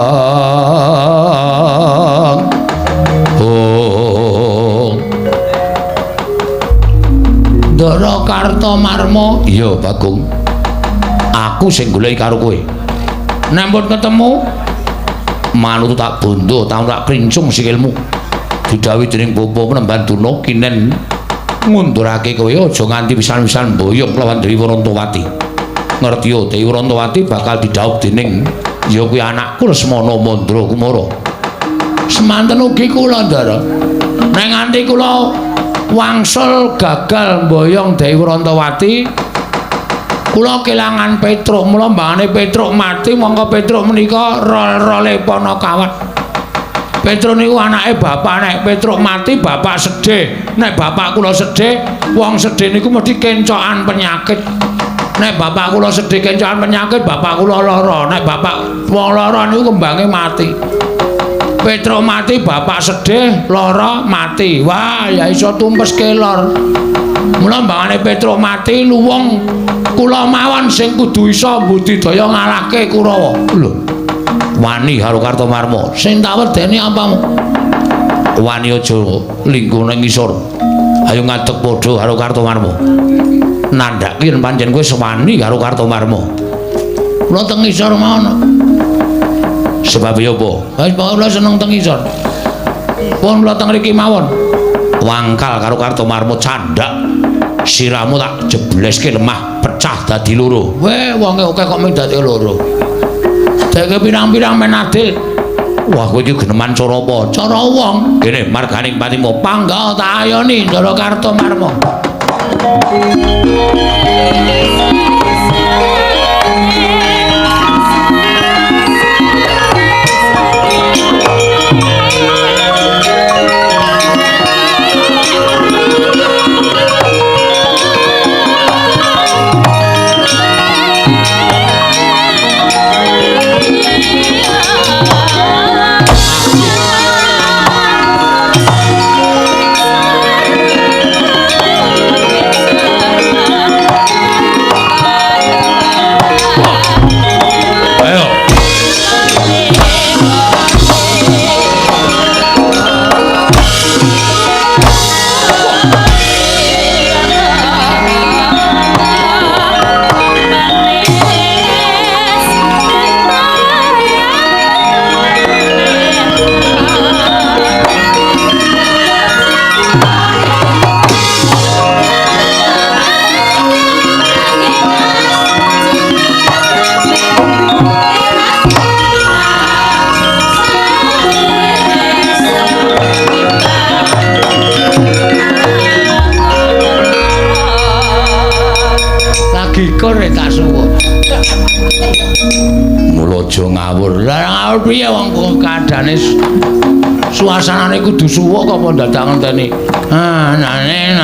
Ndara Kartomarma, iya Bagong. Aku sing goleki karo kowe. Nek pun ketemu, manut tak bondo, tak krincung sikilmu. Didhawuhi dening Bapa Penemban Duna kinen ngundurake kowe aja nganti pisan-pisan mboyong lawan Dewi Wrantawati. Ngerti yo, Dewi Wrantawati bakal didhawuh dening ya kuwi anakku Lesmana Mandra Kumara. Semanten ugi kula, Ndara. Nek nganti kula wangsul gagal mboyong Dewi Wrantawati kula kelangan Petruk mula mbangane Petruk mati mongko Petruk menika role Panakawat Petruk niku anake bapak nek Petruk mati bapak sedih nek bapak kula sedih wong sedih niku mesti kencokan penyakit nek bapak kula sedih kencokan penyakit bapak kula lara nek bapak wong lara niku kembange mati Petruk mati, bapak sedih, lara mati. Wah, ya iso tumpes kelor. Mula mbangane Petruk mati, luwung kula mawon sing kudu iso budidaya ngalahke Kurawa. Lho. Wani karo Kartomarma. Sing tak wedeni apamu? Wani aja linggo ning ngisor. Ayo ngadeg padha karo Kartomarma. Nandhake yen pancen kowe sewani karo Kartomarma. Kula teng ngisor mawon. Sebab ya apa? Wis kula seneng teng isor. Pun kula teng mriki mawon. Wangkal karo Kartomarma candhak. Siramu tak jebleske lemah pecah dadi loro. Weh wonge akeh kok mung dadi loro. Deke pirang-pirang men adil. Wah kowe iki geneman cara apa? Cara wong. Kene marganing patimu pangga tak ayoni Ndara Kartomarma. aja ngawur. Lah ngawur piye wong kadane suasanane kudu suwuk apa dadak ngenteni. Nane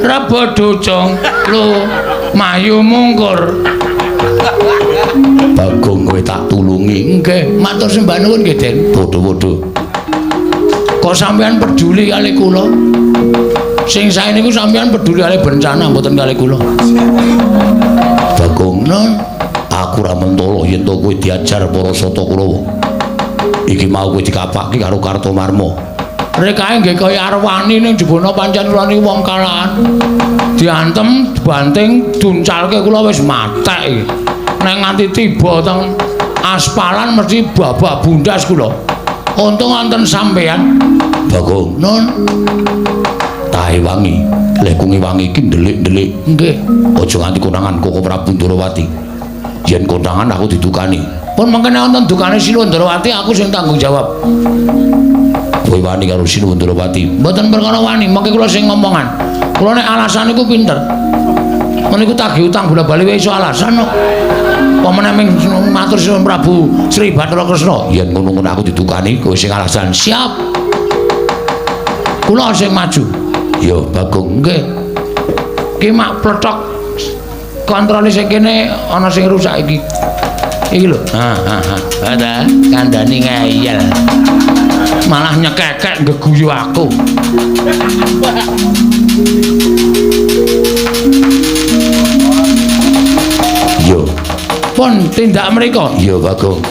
rebo docong lu mayu mungkur. Bagong kowe tak tulungi. Nggih, matur sembah nuwun nggih, Den. Bodho-bodho. Kok sampean peduli kali kula? Sing sae niku sampean peduli kali bencana mboten kali kula. Bagong, non, aku ra mentolo yen to kowe diajar para sata Kurawa. Iki mau kowe dikapake karo Kartomarma. Rek kae nggih kaya arwani ning jebana pancen kula niku wong kalahan. Diantem, banting, duncalke kula wis matek iki. Nek nganti tiba teng aspalan mesti babak bundas kula. Untung wonten sampean. Bagong, non. Tahe wangi, lekunge wangi iki ndelik-ndelik. Nggih, aja nganti konangan Koko Prabu Ndrawati. Yen konangan aku didukani. Pun mangkene wonten dukane Sinuwun Ndrawati aku sing tanggung jawab. Kowe wani karo Sinuwun Ndrawati. Mboten perkara wani, mengke kula sing ngomongan. Kula nek alasan niku pinter. Meniku tagih utang bola-bali wae iso alasan kok. Pamane ming matur Sinuwun Prabu Sri Bathara Kresna. Yen ngono-ngono aku didukani kowe sing alasan. Siap. Kula sing maju. Ya Bagong nggih. Ki mak pletok kontrole sing kene ana sing rusak iki. Iki lho. Ada kandhani ngeyel. Malah nyekekek ngeguyu aku. Yo. Pun tindak mriko. Yo Bagong.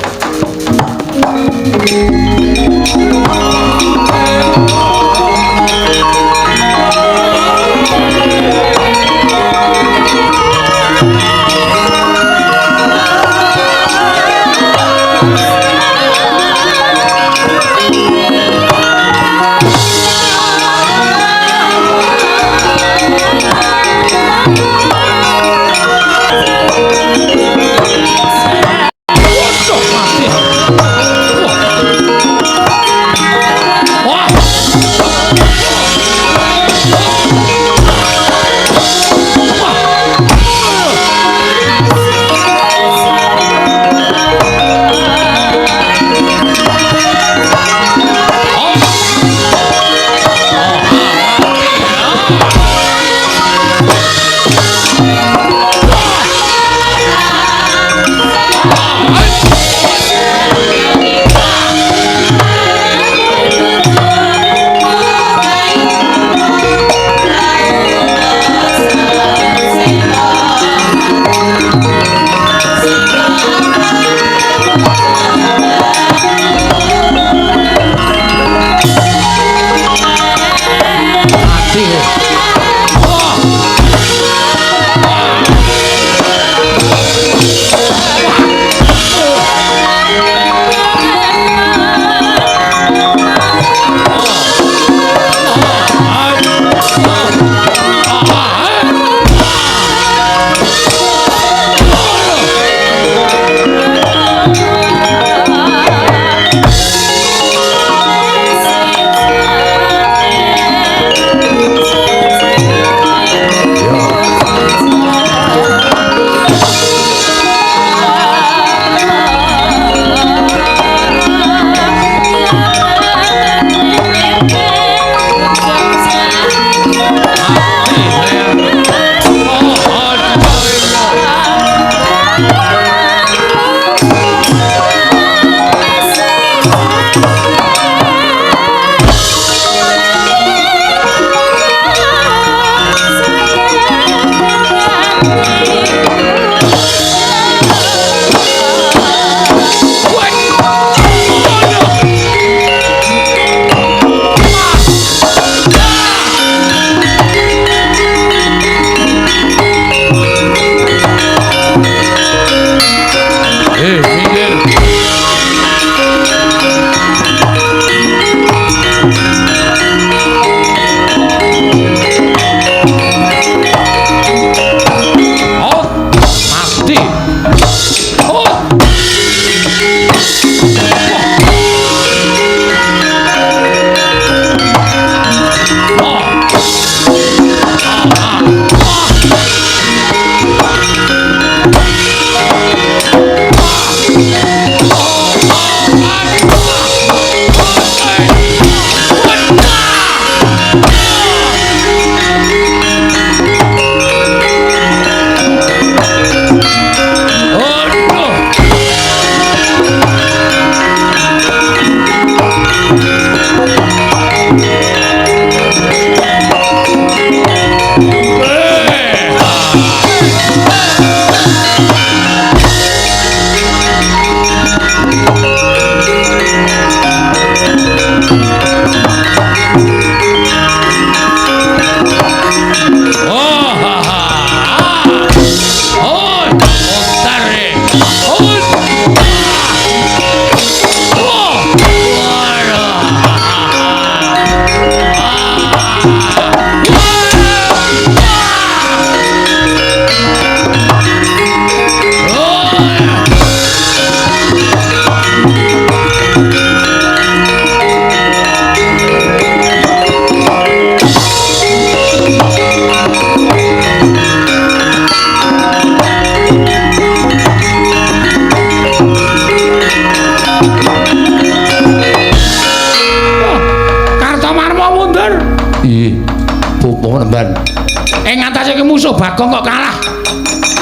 musuh Bagong kok kalah.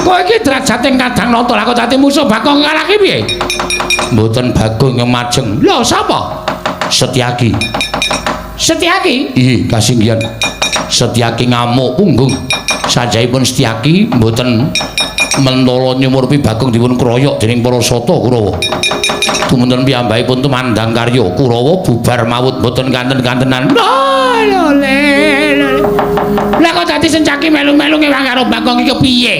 Kowe iki derajate kadang nata lah kok dadi musuh Bagong kalah ki piye? Mboten Bagong yang majeng. Lho sapa? Setyaki. Setyaki? Iya, kasinggihan. Setyaki ngamuk punggung. Sajaipun Setyaki mboten mentala nyumurupi Bagong dipun kroyok dening para sata Kurawa. Dumunten piyambakipun tumandang karya Kurawa bubar mawut mboten kanten-kantenan. Lho lah kok dadi Setyaki melu-melu ngewang karo Bagong iki piye?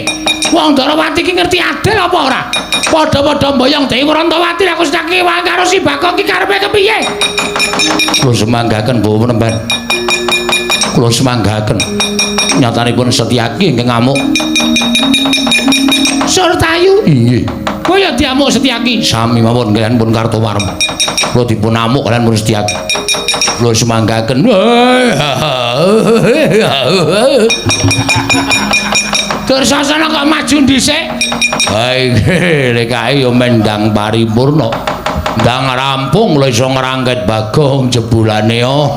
Wong Darawati iki ngerti adil apa ora? Padha-padha mboyong Dewi Wrantawati aku Setyaki ngewang karo si Bagong iki karepe kepiye? Kula semanggaken Bawa Penemban. Kula semanggaken. Nyatanipun Setyaki ingkang ngamuk. Surtayu? Inggih. Kaya diamuk Setyaki. Sami mawon kaliyan pun Kartowarma. Kula dipun amuk kaliyan pun Setyaki. Kula semanggaken. Dursasana kok maju dhisik. Ha iki lek kae yo mendang paripurna. Ndang rampung lho iso ngrangket Bagong jebulane yo.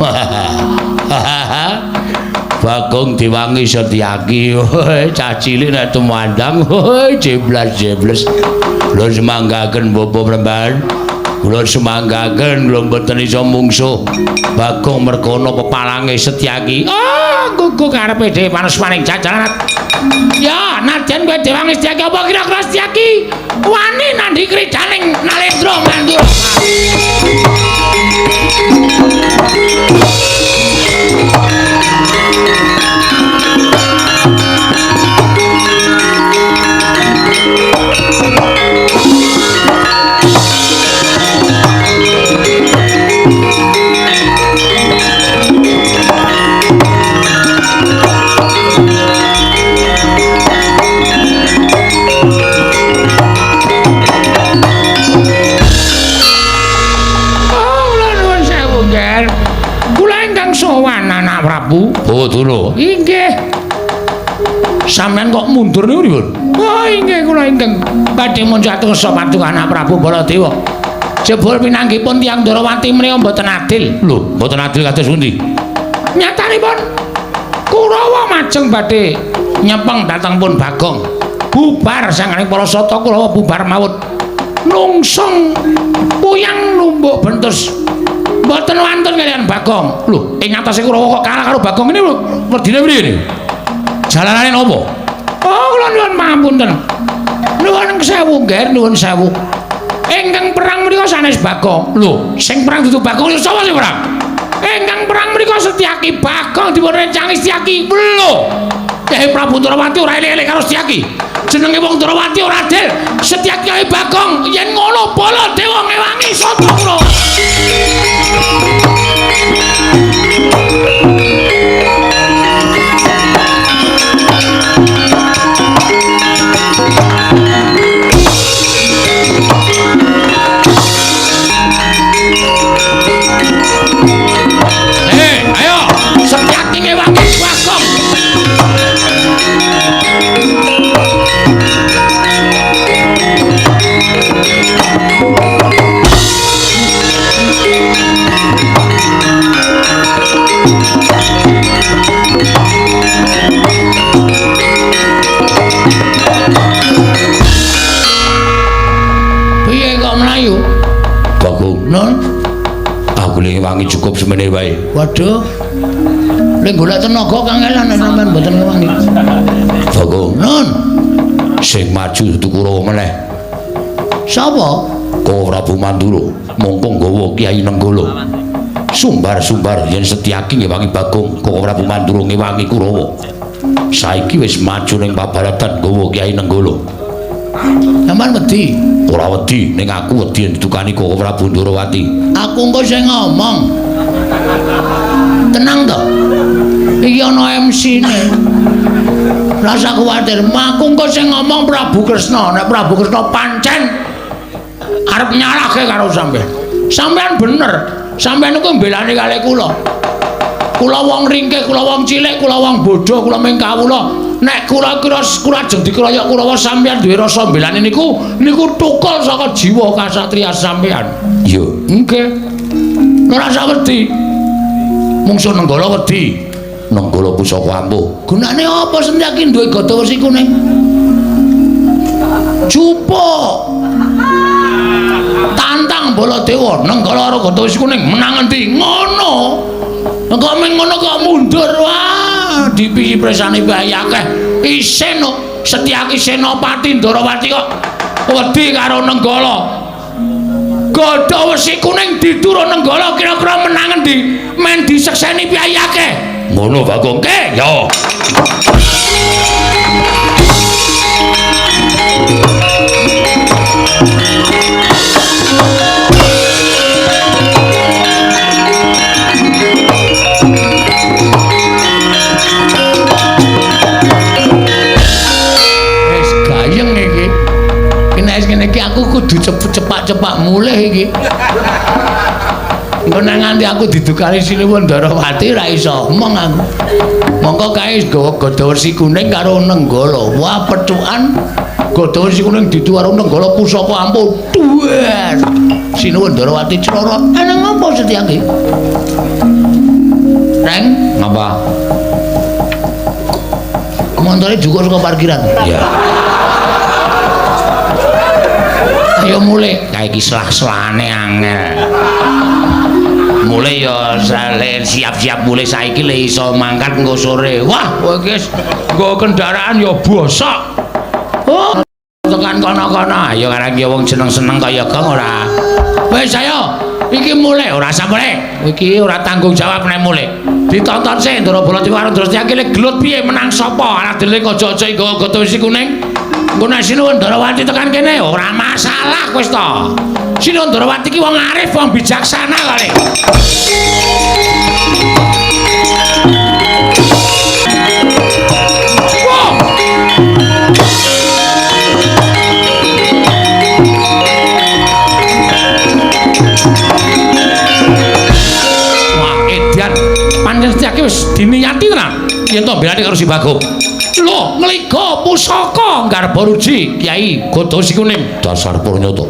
Bagong diwangi Setyaki. Cah cilik nek tumandang jeblas-jebles. Kula semanggaken Bapak Penemban. Kula semanggaken kula mboten iso mungsuh Bagong merkono pepalange Setyaki. Oh, gugu karepe dhewe paneswaning jajaran. Ya, nadyan kowe diwangi Setyaki apa kira-kira Setyaki wani nandhi kridaning Nalendra Mandura. Prabu Bathara. Inggih. Sampeyan kok mundur niku pripun? Oh, inggih kula ingkang badhe muncatus patung anak Prabu Baladewa. Jebul pinanggipun tiyang Darawati menika mboten adil. Lho, mboten adil kados pundi? Nyatanipun Kurawa majeng badhe nyepeng dhateng pun Bagong. Bubar sanganing para sata Kurawa bubar mawut. Nungsung puyang lumbuk bentus. Mboten wonten kaliyan Bagong. Lho, ing atase Kurawa kok kalah karo Bagong ini wedine priye niki? Jalanane napa? Oh, kula nuwun pangapunten. Nuwun sewu, nggih, nuwun sewu. Ingkang perang menika sanes Bagong. Lho, sing perang dudu Bagong niku sapa sing perang? Ingkang perang menika Setyaki. Bagong dipun rencangi Setyaki. Lho. Kyai Prabu Darawati ora elek-elek karo Setyaki. Jenenge wong Darawati ora adil. Setyaki kaya Bagong yen ngono Baladewa ngewangi sata Kurawa. Ayo, Setyaki ngewangi Bagong. Non, aku lagi wangi cukup semene wae. Waduh, lagi golek tenaga kangelan sampean mboten ngewangi. Bagong, non, sing maju dudu Kurawa meneh. Sapa? Kowe Prabu Mandura, mongkong nggawa Kyai Nenggala. Sumbar-sumbar yen Setyaki ngewangi Bagong, Kowe Prabu Mandura ngewangi Kurawa. Saiki wis maju ning pabaratan nggawa Kyai Nenggala. Sampeyan wedi? Ora wedi, ning aku wedi ditukani Kowe Prabu Darawati. Aku engko sing ngomong. Tenang to. Iki ana MC-ne. Rasa kuwatir, aku engko sing ngomong Prabu Kresna. Nek Prabu Kresna pancen arep nyalahke karo sampeyan. Sampeyan bener. Sampeyan iku mbelani kalih kula. Kula wong ringkih, kula wong cilik, kula wong bodho, kula mung kawula. Nek kula ajeng dikeroyok Kurawa sampeyan duwe rasa mbelani niku tukul saka jiwa kasatriya sampeyan. Iya, nggih. Ora usah wedi. Mungsuh Nenggala wedi. Nenggala pusaka ampuh. Gunane apa Setyaki duwe gada wesi kuning? Jupuk. Tantang Baladewa Nenggala karo gada wesi kuning menang endi? Ngono. Engko meng ngono kok mundur. Wah, dipisi presane bayi akeh. Isin Setyaki Senopati Ndarawati kok wedi karo Nenggala. Gada wesi kuning diturun Nenggala kira-kira menang endi? Men disekseni piyayi akeh. Ngono Bagong ke? Ya. Wis gayeng iki. Nek ngene iki aku kudu cepak mulih iki. Engko nang nganti aku didukani Sinuwun Ndarawati ra iso omong aku. Monggo kae gawa gada wesi kuning karo Nenggala. Wah, pecukan gada wesi kuning ditu karo Nenggala pusaka ampuh. Duer. Sinuwun Ndarawati croro. Ana ngopo Setyaki? Reng, ngapa? Montore juga saka parkiran. Iya. Ayo mulai. Kayak iki selah-selahane angel. Mulai ya siap-siap mulai saiki le iso mangkat engko sore. Wah, kowe iki nggo kendaraan ya bosok. Oh, tekan kono-kono. Ya karang ki wong seneng-seneng kaya kang ora. Wis ayo, iki mulai ora usah mulai. Iki ora tanggung jawab nek mulai. Ditonton sik Ndara Baladewa karo Setyaki le gelut piye menang sapa? Ora dele aja-aja nggawa gada wesi kuning. Engko nek Sinuwun Ndarawati tekan kene ora masalah wis to. Sinuwun Ndarawati ki wong arif, wong bijaksana kali. Wah, edian pancen Setyaki wis diniyati tenan yen to belane karo si Bagong. Lho, ngliga pusaka Garba Ruji Kyai Gada Wesi Kuning. Dasar Purnyata.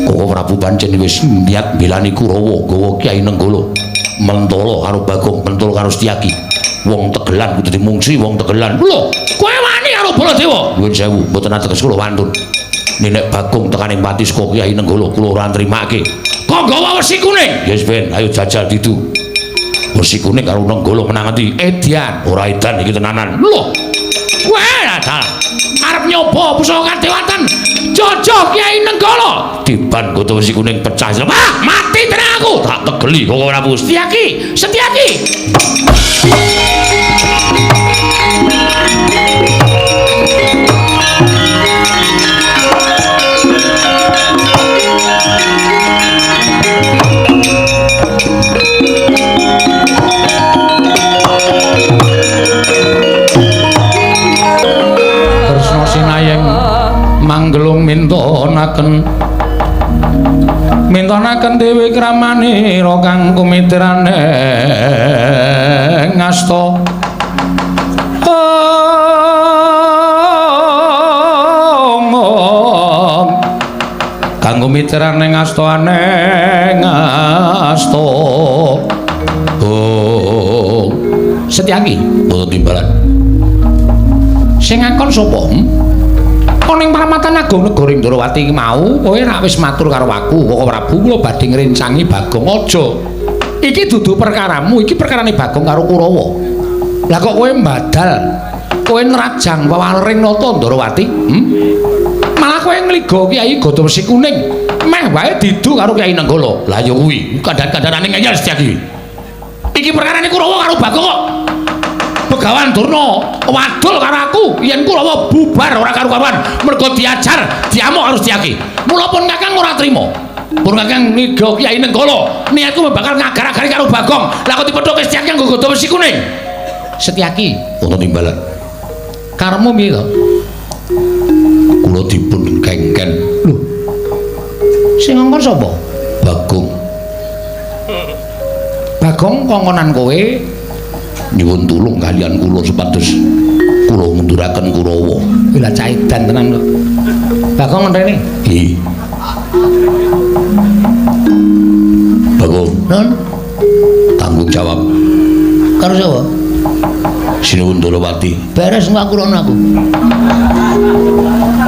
Koko Prabu pancen wis niat belani Kurawa gawa Kyai Nenggala. Mentala karo Bagong, mentala karo Setyaki. Wong Tegelan kudu dimungsi wong Tegelan. Lho, kowe wani karo Baladewa? Nuwun sewu, mboten ateges kula wantun. Nek Bagong tekaning pati saka Kyai Nenggala kula ora nrimake. Kok gawa wesi kuning? Yes, Ben, ayo jajal ditu. Wesi kuning karo Nenggala menang endi? Edian, ora edan iki tenanan. Lho. Kowe adal arep nyoba pusaka kadewatan Jaja Kyai Nenggala. Diban gada wesi kuning pecah. Wah, mati tenan aku. Tak tegeli kok ora Setyaki, Setyaki. Kresna sinayeng manggelung mintonaken dewe kramanira kang kumitrane ngasta kang kumitrane ngastane ngasta Setyaki boten timbalan sing ngakon sapa? Ning Paramatan Agung Negara Ndarawati mau kowe ra wis matur karo aku kok Prabu kula badhe ngrencangi Bagong aja. Iki dudu perkaramu, iki perkarane Bagong karo Kurawa. Lah kok kowe mbadal, kowe nrajang wewaring nata Ndarawati? Malah kowe ngliga Kyai Gada Wesi Kuning, meh wae didu karo Kyai Nenggala. Lah ya kuwi, kadang-kadangane ngeyel Setyaki. Iki perkarane Kurawa karo Bagong kok. Begawan Durna wadul karo aku yen Kurawa bubar ora karu-karuan mergo diajar diamuk karo Setyaki. Mula pun Kakang ora trima. Pun Kakang niga Kyai Nenggala niatku bakal ngagar-agari karo Bagong. Lah kok dipethoke Setyaki nggo Gada Wesi Kuning. Setyaki ana timbalan. Karemu piye to? Kula dipun kengken. Lho. Sing ngongkon sapa? Bagong. Bagong kongkonan kowe nyuwun tulung kalian kula supados kula munduraken Kurawa. Lah cah edan tenan kok. Bagong ngrene. Nggih. Bagong. Nun. Tanggung jawab. Karo sapa? Sinuwun Ndorowati. Beres ngakulono aku.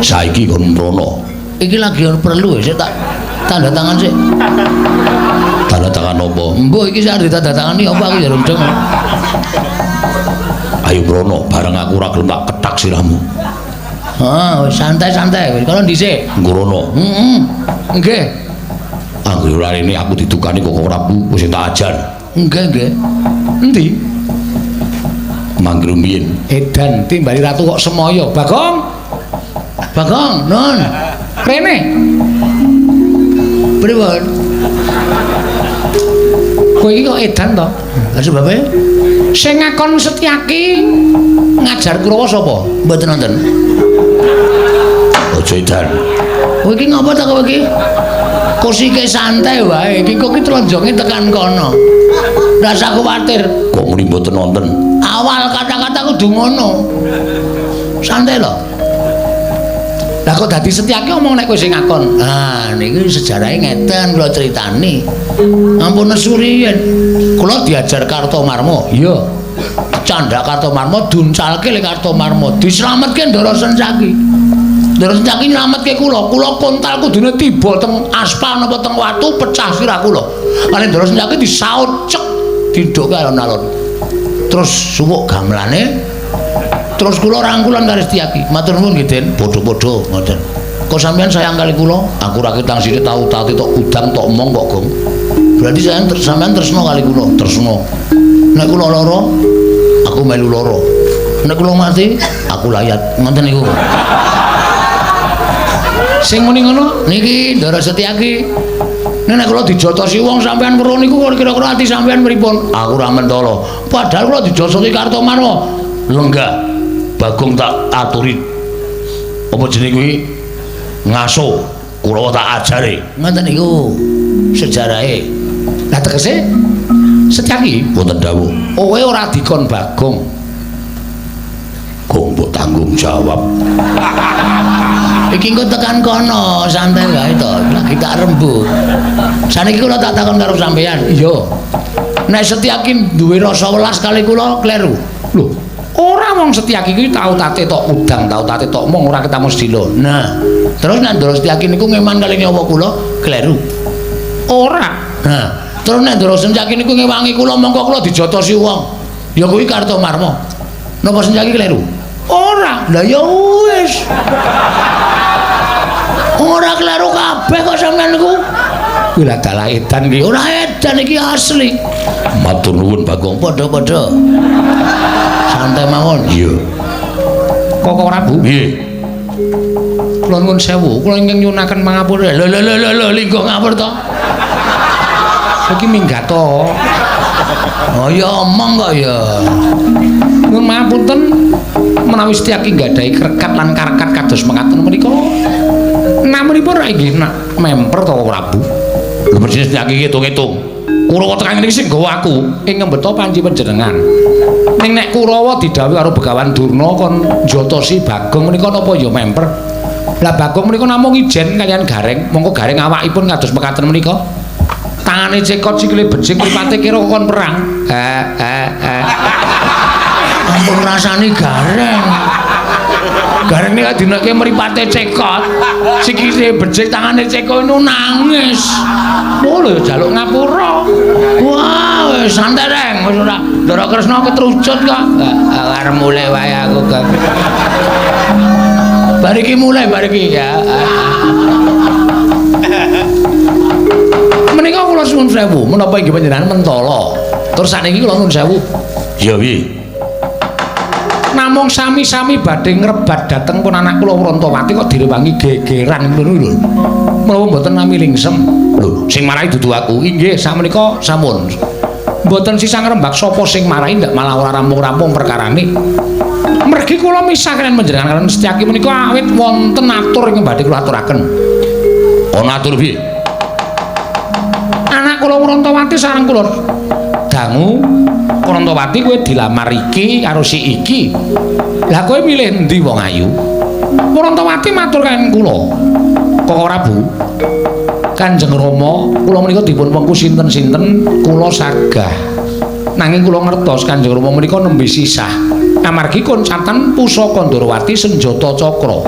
Saiki kon mrono. Iki lagi perlu sik tak tanda tangan sik. Tanda tangan apa? Mbok iki sak ditanda tangani apa aku ya rendeng. Ayo mrono, bareng aku ora gelem tak ketak sirahmu. Wis santai-santai. Kalau dhisik. Ngrono. Nggih. Anggere ora rene aku ditukani kok ora Bu, wis tak ajar. Nggih. Endi? Mangger mbiyen. Edan timbali ratu kok semoyo. Bagong, non. Rene. Pripun? Kowe iki kok edan to? Lah sebabe Sing ngakon Setyaki ngajar Kurawa sapa? mboten wonten. Aja edan. Kowe iki ngapa ta kowe iki? Kusike santai wae. Iki kok tlonjonge tekan kono. Ora usah kuwatir. Kok muni mboten wonten? Awal kata-kata kudu ngono. Santai lho. Lah kok dadi Setyaki omong nek kowe sing ngakon. Ah, niki sejarahe ngeten kula critani. Ampun nesuri yen kula diajar Kartomarma. Iya. Candak Kartomarma duncalke le Kartomarma. Dislametke Ndara Setyaki. Ndara Setyaki nyelametke kula. Kula kontal kudune tiba teng aspal napa teng watu pecah sirah kula. Kali Ndara Setyaki disaut cek diduk alon-alon. Terus suwuk gamelane terus kula rangkulan karo Setyaki. Matur nuwun nggih, Den. Padha-padha ngoten. Kok sampean sayang kali kula? Aku ra ketang sithik tau tati tok udang tok omong kok, Gong. Berarti sampean tresno kali kula, tresno. Nek kula lara, aku melu lara. Nek kula mati, aku layat. Ngoten niku. Sing muni ngono niki Ndara Setyaki. Nek kula dijotosi wong sampean weruh niku kira-kira ati sampean pripun? Aku ra mentolo. Padahal kula dijotosi Kartomarma. Lenggah. Bagong tak aturi apa jenenge kuwi ngaso Kurawa tak ajare ngoten niku sejarahe. Lah tegese Setyaki Wonten dawuh. kowe ora dikon Bagong Kok mbok tanggung jawab. iki engko tekan kono santai wae to lagi tak rembug. Saniki kula tak takon karo sampean. Iya. Nek Setyaki duwe rasa welas kali kula kleru. Lho, ora wong Setyaki kuwi tau tate tok udang, tau tate tok mong ora ketemu sedilo. Nah, terus nek Ndara Setyaki niku ngeman kali nyawa kula kleru. Ora. Nah, terus nek Ndara Setyaki niku ngewangi kula mongko kula dijotosi wong. Ya kuwi Kartomarma. Napa Setyaki kleru? Ora. Lah ya wis. Ora kleru kabeh kok sampean niku. Kuwi lah dalah edan iki. Ora edan iki asli. Matur nuwun Bagong. Padha-padha. Santai mawon. Iya. Kok ora Bu? Nggih. Kula nuwun sewu, kula ingkang nyunaken pangapura. Lho linggo ngapur to. Iki minggat to. Oh ya omong kok ya. Nuwun mapunten menawi Setyaki nggadahi krekat lan karkat kados mekaten menika. Namunipun ra inggih memper to Prabu. Lho mesti Setyaki ngitung-ngitung. Kurawa tekan iki sing gawa aku ing ngembeta panci panjenengan. Ning nek Kurawa didhawuhi karo Begawan Durna kon njotosi Bagong menika napa ya memper. Lah Bagong menika namung ijen kaliyan Gareng, mongko Gareng awakipun kados mekaten menika. Tangane cekot sikile becik mripate kira kon perang. ampun rasane Gareng. Gareng nek dinake mripate cekot, sikile becik tangane cekot itu nangis. Oh lho jaluk ngapura. Wah, wis santai reng, wis ora Ndara Kresna ketrucut kok. Arep mulai wae aku, Kang. Bariki mulai bariki ya. Menika kula suwun sewu, menapa inggih panjenengan mentala. Terus sakniki kula nuwun sewu. Ya piye? Namung sami-sami badhe ngrebat dhateng pun anak kula Wrantawati kok direwangi gegeran ngono lho. Menapa mboten nami lingsem. Lho, sing marahi dudu aku. Inggih, sakmenika sampun. Mboten sisa ngrembak sapa sing marahi ndak malah ora rampung-rampung perkarane. Mergi kula misah kalian panjenengan kalian Setyaki menika awit wonten atur ing badhe kula aturaken. Ana atur piye? Anak kula Wrantawati sareng kula dangu Wrantawati kowe dilamar iki karo si iki. Lah kowe milih endi wong ayu? Wrantawati matur kalian kula. Kok ora Bu? Kanjeng Rama, kula menika dipun wengku sinten-sinten kula sagah. Nanging kula ngertos Kanjeng Rama menika nembe sisah. amargi koncatan pusaka Ndrawati senjata cakra.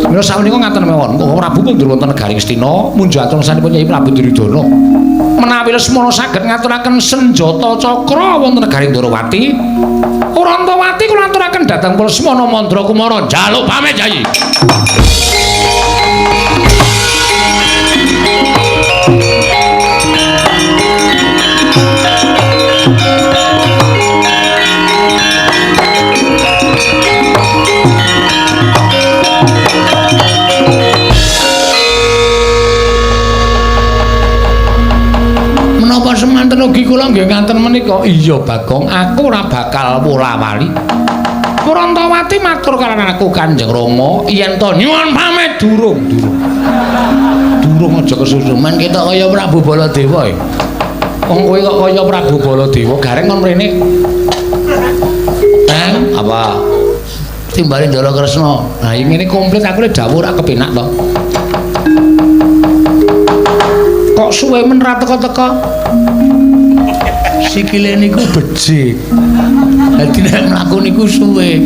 Mila sawenika ngaten mawon, Kakang Prabu kondur wonten negaring Astina munjuk atur sanipun Nyai Prabu Duryudana. Menawi Lesmana saged ngaturaken senjata cakra wonten negaring Ndrawati, Urantawati kula aturaken dhateng Lesmana Mandrakumara njaluk pamit Nyai. Semanten ugi kula nggih ngaten menika. Iya Bagong, aku ora bakal wola-wali. Urantawati matur kaliyan aku Kanjeng Rama yen to nyuwun pamit durung aja kesusuman kita kaya Prabu Baladewa. Wong kowe kok kaya Prabu Baladewa gareng kon mrene. Apa timbali Ndara Kresna. Nah, ngene komplit aku le dawuh ora kepenak to. Kok suwe men ra teka-teka. Sikile niku becik. Dadi nek mlaku niku suwe.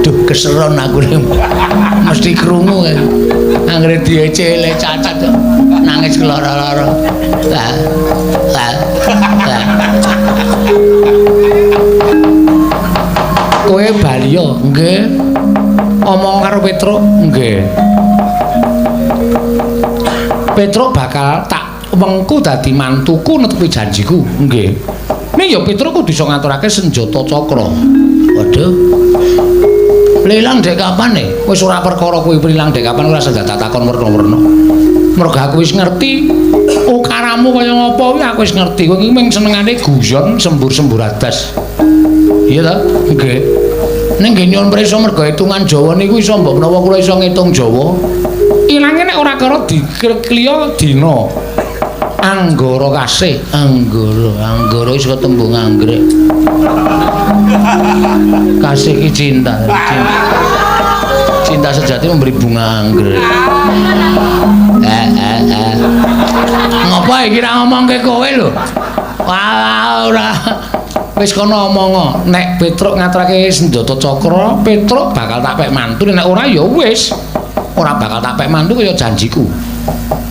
Duh keseron aku mesti krungu kan. Anggere diecele cacat nangis keloro-loro. Kowe Baliya, nggih. Omong karo Petruk, nggih. Petruk bakal tak wengku dadi mantuku netepi janjiku. Nggih. Ning ya Petruk kudu iso ngaturake senjata cakra. Waduh. Lilang dek kapan wis ora perkara kuwi prilang dek kapan ora usah takon werna-werna. Mergo aku wis ngerti ukaramu kaya ngapa kuwi aku wis ngerti. Kowe iki mung senengane guyon sembur-sembur adas. Iya ta? Nggih. Ning nggih nyuwun prisa mergo hitungan Jawa niku iso mbok menawa kula iso ngitung Jawa. Ilange nek ora karo dikliya dina. Anggara kasih, anggara iso tembung anggrek. Kasih ki cinta. Cinta sejati memberi bunga anggrek. Ngopo iki ra ngomongke kowe lho? Wah, ora. Wis kono omong. Nek Petruk ngaturake senjata cakra, Petruk bakal tak pek mantu, nek ora ya wis. Ora bakal tak pek mantu kaya janjiku.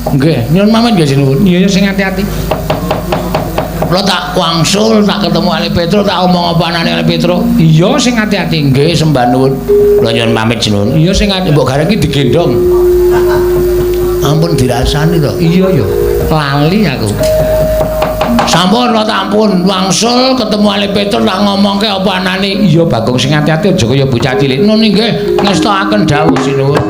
Nggih, nyuwun pamit nggih sinuwun. Iya sing ati-ati. Kula tak wangsul, tak ketemu Ali Petruk, tak omong apa anane Ali Petruk. Iya sing ati-ati. Nggih, sembah nuwun. Kula nyuwun pamit sinuwun. Iya sing ati, mbok gareng iki digendong. Ampun dirasani to. Iya ya. Lali aku. Sampun kula tampun wangsul ketemu Ali Petruk tak ngomongke apa anane. Iya Bagong sing ati-ati aja kaya bocah cilik. Nun nggih, ngestakaken dawuh sinuwun.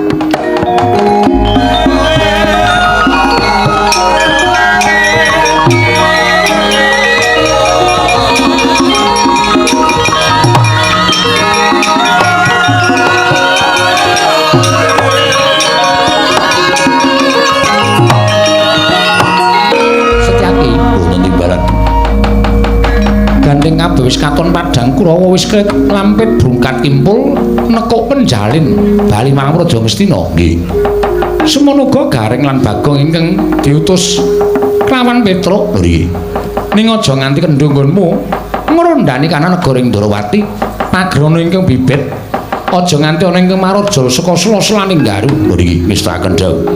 Gandeng kabeh wis katon padhang Kurawa wis lampit brungkat kimpul nekuk penjalin bali marang Praja Ngastina. Nggih. Semono uga Gareng lan Bagong ingkang diutus kelawan Petruk. Nggih. Ning aja nganti kendho nggonmu ngrondani kana negara Ndrawati pagrana ingkang bibet. Aja nganti ana ingkang marajal saka sela-selaning Garu. Nggih, wis tak kendhau.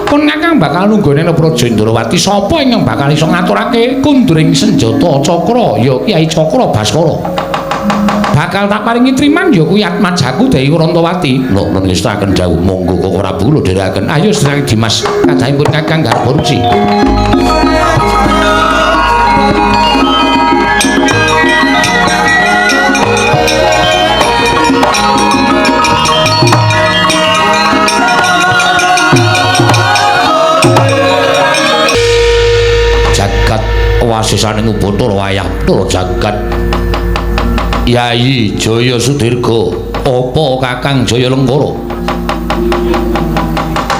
Kon Kakang bakal nunggone Praja Ndrawati sapa ingkang bakal iso ngaturake kunduring senjata cakra ya Kyai Cakra Baskara. Bakal tak paringi triman ya kuwi Atmajaku Dewi Urantawati. Lho menestaken dawuh monggo Kakang Prabu lho dherekaken. Ayo sedherek Dimas kadhahipun Kakang Garborci. Wasisaning Ubatara wayah tur jagat Yai Jaya Sudirga apa Kakang Jaya Lengkara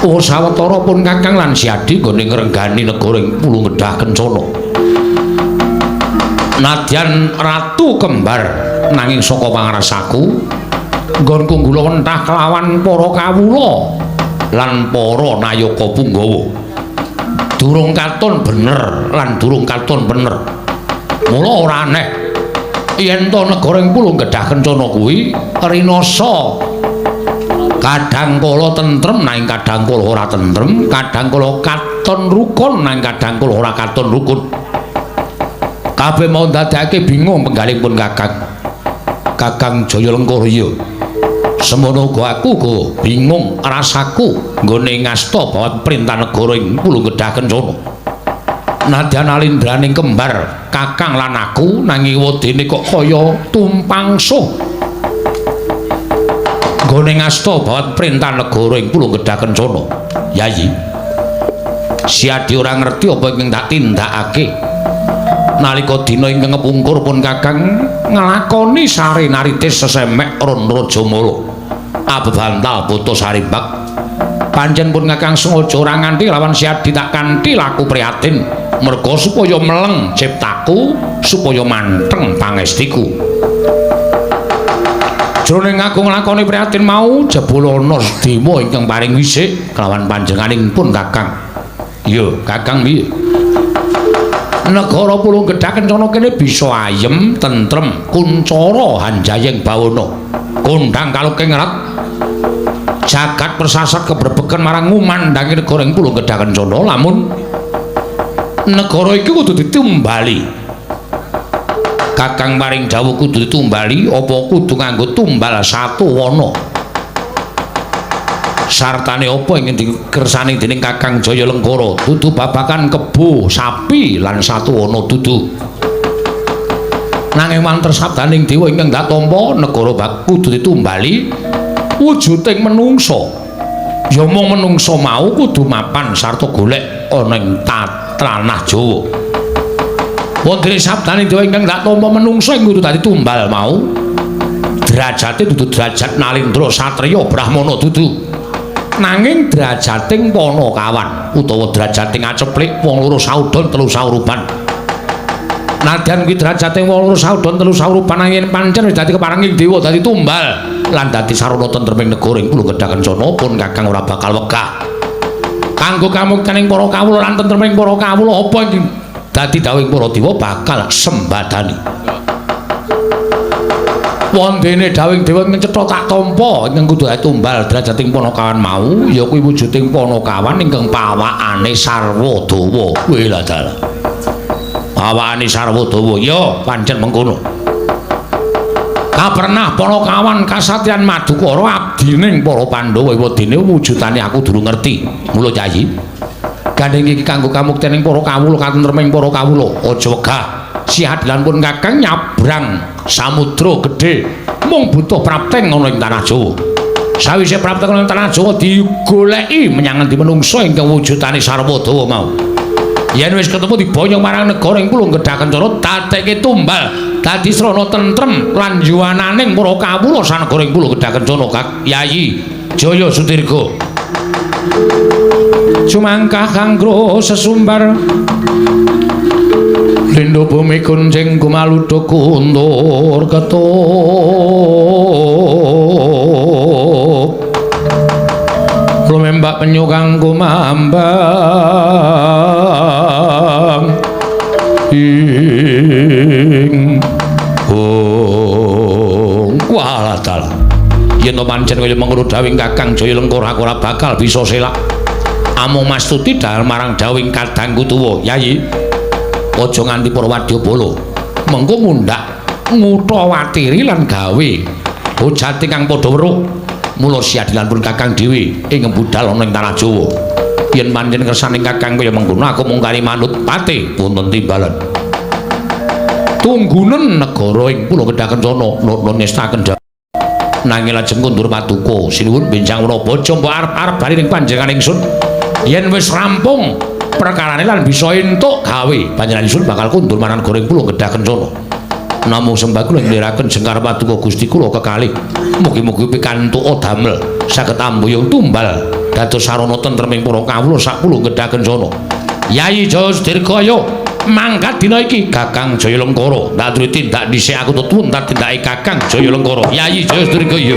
sawetara pun Kakang lan Siadi nggone ngrenggani negara ing Pulau Ngedah Kencana nadyan ratu kembar nanging saka pangrasaku nggonku nggula wentah kelawan para kawula lan para nayaka Punggawa durung katon bener lan durung katon bener Mula ora aneh yen to negara ing Pulung Gedhah Kencana kuwi rinasa kadang kala tentrem nanging kadang kala ora tentrem, kadang kala katon rukun nanging kadang kala ora katon rukun. Kabeh mau dadekake bingung penggalipun Kakang Jayalengkara ya. Semono uga aku go bingung rasaku nggone ngasta bawat perintah negara ing Pulung Gedhah Kencana. Nadyan alindraning kembar Kakang lan aku nanging wedine kok kaya tumpang suh. Nggone ngasta bawat perintah negara ing Pulung Gedhah Kencana. Yayi. Siadi ora ngerti apa ingkang tak tindakake. Nalika dina ingkang ngepungkur pun Kakang nglakoni sare naritis sesemek ron Rajamala. Abebantal putus sarimbak. Pancen pun Kakang sengaja ora nganti lawan Siadi tak kanthi laku prihatin merga supaya meleng ciptaku, supaya manteng pangestiku. Jroning aku nglakoni prihatin mau jebul ana sedema ingkang paring wisik kelawan panjenenganipun Kakang. Iya, Kakang piye? Negara Pulung Gedhah Kencana kene bisa ayem, tentrem, kuncara hanjayeng bawana. Kondhang kaluking erat. Jagat persasat keberbeken marang ngumandangi negara ing Pulung Gedhah Kencana lamun negara iki kudu ditumbali. Kakang maring dawuh kudu ditumbali apa kudu nganggo tumbal satu wana. Sartane apa ingkang dikersani dening Kakang Jayalengkara dudu babakan kebo sapi lan satu wana dudu. Nanging manter sabdaning dewa ingkang dak tampa negara kudu ditumbali wujuding menungsa. Ya mung menungsa mau kudu mapan sarta golek ana ing tanah Jawa. Wonten sabdaning dewa ingkang dak tampa menungsa ing kudu dadi tumbal mau. Derajate dudu derajat Nalindra Satriya Brahmana dudu. Nanging derajating Panakawan utawa derajating aceplik wong loro saudon telu saurupan. Nadyan kuwi derajating wong loro saudon telu saurupan nanging pancen wis dadi keparenging dewa dadi tumbal lan dadi sarana tentreming negara ing Pulung Gedhah Kencana pun Kakang ora bakal wegah. Kanggo kamuktaning para kawula lan tentreming para kawula apa iki dadi dawuhing para dewa bakal sembadani. Wondene dawing dewa ingkang cetha tak tampa ingkang kudu tumbal derajating Panakawan mau ya kuwi wujuding Panakawan ingkang pawakane sarwa dawa. Kuwi lha dalah. Pawakane sarwa dawa ya pancen mengkono. Kapernah Panakawan kasatriyan Madukara abdining para Pandhawa wedine wujudane aku durung ngerti. Mula Yayi gandeng iki kanggo kamuktening para kawula katentreming para kawula aja wegah. Siadilan pun Kakang nyabrang samudra gedhe mung butuh prapteng ana ing tanah Jawa. Sawise prapteng ana ing tanah Jawa digoleki menyang endi menungsa ingkang wujudane sarwa dawa mau. Yen wis ketemu dibonyong marang negara ing Pulung Gedhah Kencana dadekke tumbal dadi srana tentrem lan yuwananing para kawula sanegara ing Pulung Gedhah Kencana. Yayi Jaya Sudirga. Sumangkah kanggo sesumbar Lindho bumi kunjing kumaludha kundur ketuk lumembak penyu kang kumambang ing kuala dalah yen to pancen kaya mengkono dawing Kakang Jayalengkara aku ora bakal bisa selak amung mastuti dahar marang dawing kadangku tuwa. Yayi aja nganti para wadyabala mengko mundhak ngutawatiri lan gawe hojate kang padha weruh. Mula siadilan pun Kakang dhewe ing budal ana ing tanah Jawa. Yen pancen kersaning Kakang kaya mengkono aku mung kari manut pate wonten timbalan. Tunggunen negara ing Pulung Gedhah Kencana nestaken nanging lajeng kundur paduka sinuwun benjang Prabaja mbok arep-arep bali ning panjenengan ingsun. Yen wis rampung perkarane lan bisa entuk gawe panjenengan bakal kundur marang goreng Pulung Gedhah Kencana. Namung sembah kula ngliraken jengkar paduka Gusti kula kekalih. Mugi-mugi pikantuk damel saged ambuyung tumbal dados sarana tentreming para kawula sak Pulung Gedhah Kencana. Yayi Jaya Sudirgaya mangkat dina iki Kakang Jayalengkara ndaturi tindak dhisik aku tuwun tak tindake Kakang Jayalengkara. Yayi Jaya Sudirgaya.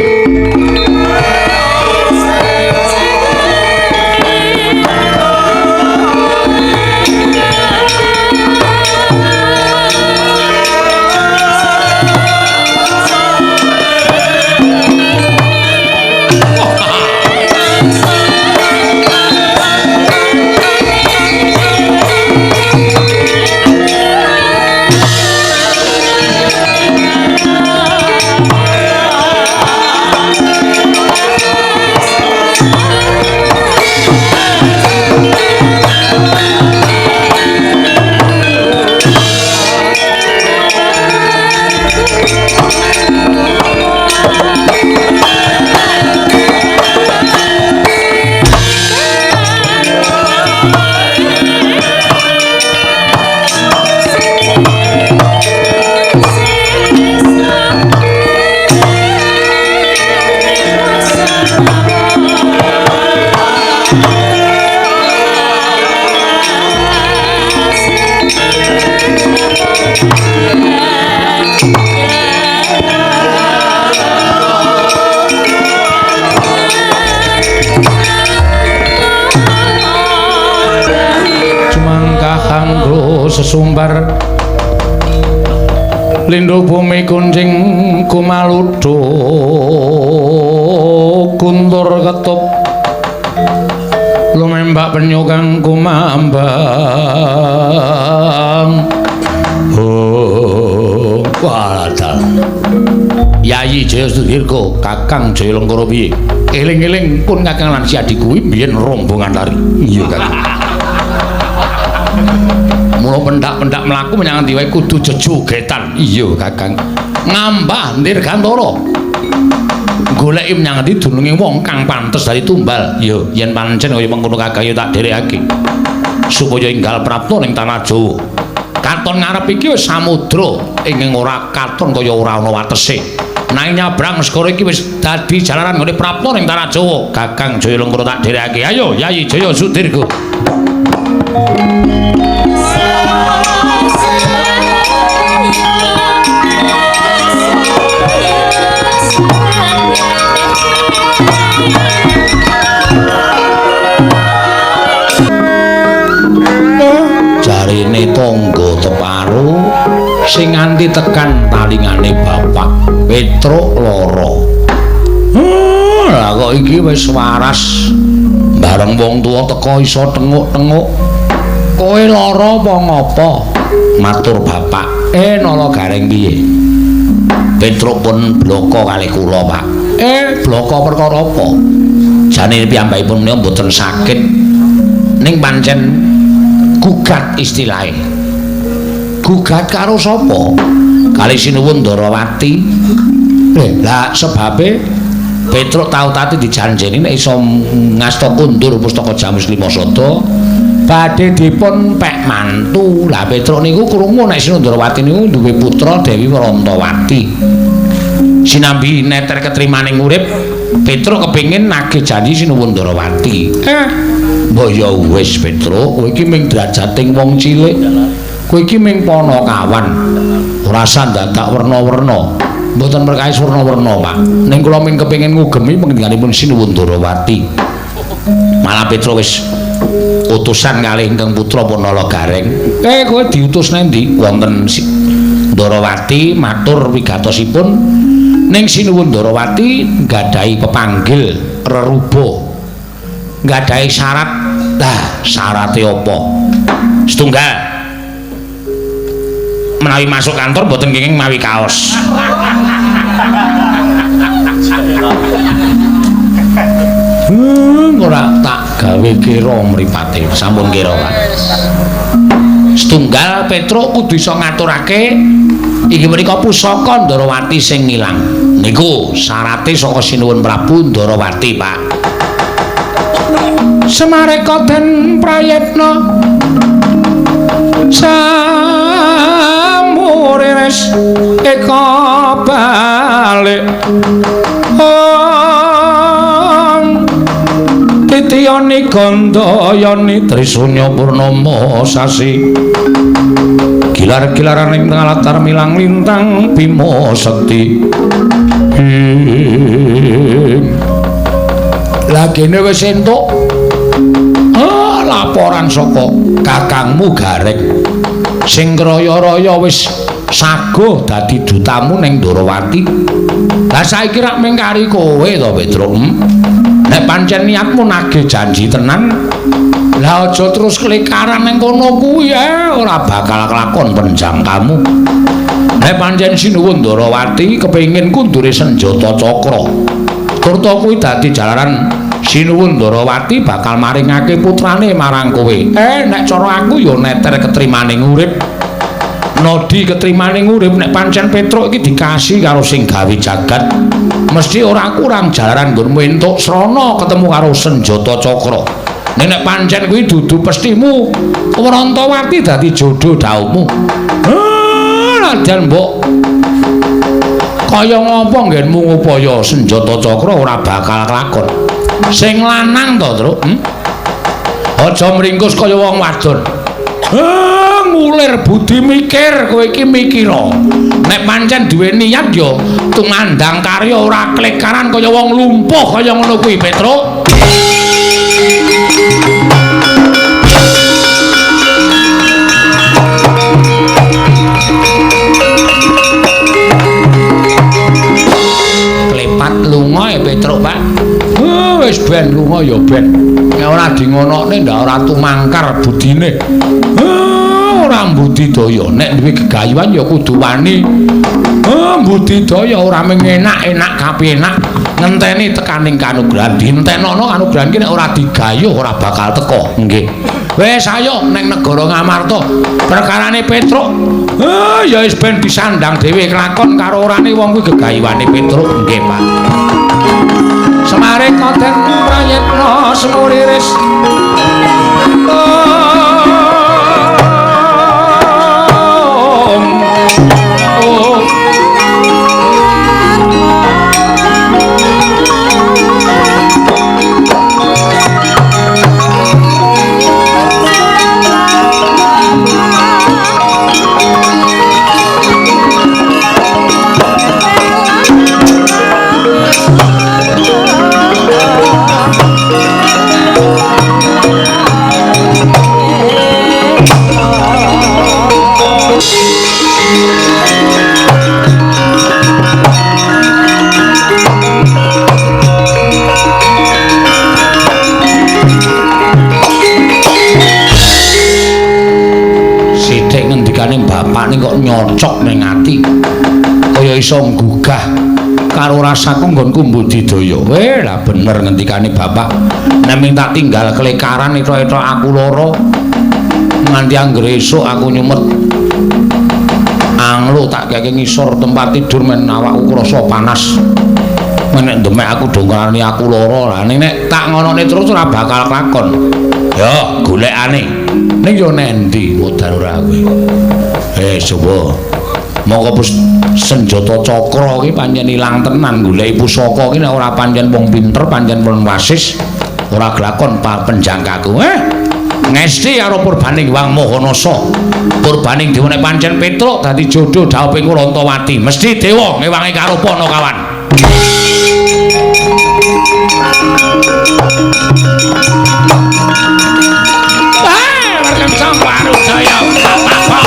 Lindhu bumi kuncing kumaludho kuntur ketup lumembak penyu kang kumambang waladal Yayi Jaya Sudirga Kakang Jaya Lengkara piye eling-eling pun Kakang lan si adik kuwi biyen rombongan lari iya Kakang mula pendak-pendak mlaku menyang ndi wae kudu jejogetan iya Kakang ngambah Dirgantara goleki menyang ndi dununge wong kang pantes dadi tumbal ya yen pancen kaya mengkono Kakang ya tak dherekake supaya enggal prapta ning tanah Jawa katon ngarep iki wis samudra ing ora katon kaya ora ana watese nang nyabrang segara iki wis dadi jalaran nggone prapta ning tanah Jawa Kakang Jaya Lengkara tak dherekake ayo Yayi Jaya Sudirga jarine tangga teparo sing nganti tekan talingane bapak Petruk lara lah kok iki wis waras bareng wong tuwa teka iso tenguk-tenguk kowe lara apa ngopo matur bapak nala gareng piye Petruk pun bloko kalih kula Pak bloko perkara apa jane piyambakipun menika mboten sakit ning pancen gugat istilahe gugat karo sapa kali Sinuwun Ndarawati lah sebabe Petruk tau tati dijanjeni nek iso ngasta kundur pustaka Jamus Lima Sada badhe dipun pek mantu lah Petruk niku krungu nek Sinuwun Ndarawati niku duwe putra Dewi Wrantawati sinambi neter ketrimaning urip Petruk kepengin nagih janji Sinuwun Ndarawati mbok ya wis Petruk kowe iki ming drajating wong cilik kowe iki ming Panakawan ora usah dadak werna-werna mboten perkawis werna-werna Pak ning kula ming kepengin ngugemi panjenenganipun Sinuwun Ndarawati malah Petruk wis utusan kalih ingkang putra Punala Gareng kowe diutus nang ndi wonten Ndarawati matur wigatosipun ning Sinuwun Ndarawati nggadahi pepanggil reruba nggadahi syarat syarate apa setunggal menawi masuk kantor mboten kenging mawi kaos ora tak gawe kira mripate sampun kira Pak setunggal Petruk kudu iso ngaturake iki menika pusaka Ndarawati sing ngilang niku syarate saka Sinuwun Prabu Ndarawati Pak Semareka den prayetna samurires eka balik titiyani gandayani Trisunya Purnama sasi gilar-gilaran ing tengah latar milang lintang Bima Sekti lagene wis entuk laporan saka kakangmu Gareng sing raya-raya wis saguh dadi dutamu ning Ndarawati lah saiki rak mengkari kowe to Petruk nek pancen niatmu nagih janji tenan lah aja terus kelikaran ning kono kuwi ora bakal kelakon penjang kamu nek pancen Sinuwun Ndarawati kepengin kundure senjata cakra turta kuwi dadi jalaran Sinuwun Ndarawati bakal maringake putrane marang kowe nek cara aku ya neter ketrimaning urip nodi ketrimaning urip nek pancen Petruk iki dikasih karo sing gawe jagat mesti ora kurang jalaran nggonmu entuk srana ketemu karo senjata cakra nek pancen kuwi dudu pestimu Wrantawati dadi jodoh daumu lan mbok kaya ngapa nggenmu ngupaya senjata cakra ora bakal kelakon sing lanang to Truk aja mringkus kaya wong wadon ngulir budi mikir kowe iki mikira nek pancen duwe niat ya tumandang karya ora klekaran kaya wong lumpuh kaya ngono kuwi Petruk ben lunga ya ben. Nek ora dingonokne ndak ora tumangkar budine. Ora mbudidaya nek duwe gegayuhan ya kudu wani. Mbudidaya ora mung enak-enak kapenak ngenteni tekaning kanugrahan. Dintenokno kanugrahan ki nek ora digayuh ora bakal teko. Nggih. Wis ayo ning negara Ngamarta perkarane Petruk. Ya wis ben disandang dhewe kelakon karo orane wong kuwi gegayuhane Petruk. Nggih, Pak. Semare konten prayitna semuriris. Bapakne kok nyocok ning ati kaya iso nggugah karo rasaku nggonku mbudidaya. Lah bener ngendikane bapak nek minta tinggal kelekaran etok-etok aku loro nganti anggere esuk aku nyumet anglo tak keke ngisor tempat tidur men awakku krasa panas menek demek aku dongkrani aku loro. Lah nek tak ngonone terus ora bakal lakon. Yo golekane ning yo nendi modal ora kowe. Coba moko senjata cakra iki pancen ilang tenan goleki pusaka iki nek ora pancen wong pinter pancen wong wasis ora glakon penjangkaku. Ngesti karo Purbaning Wang Mahanasa. Purbaning Dewa nek pancen Petruk dadi jodoh dhawuhing Kurantawati mesti dewa ngewangi karo Panakawan. Warga Sangwaru Jaya Papa.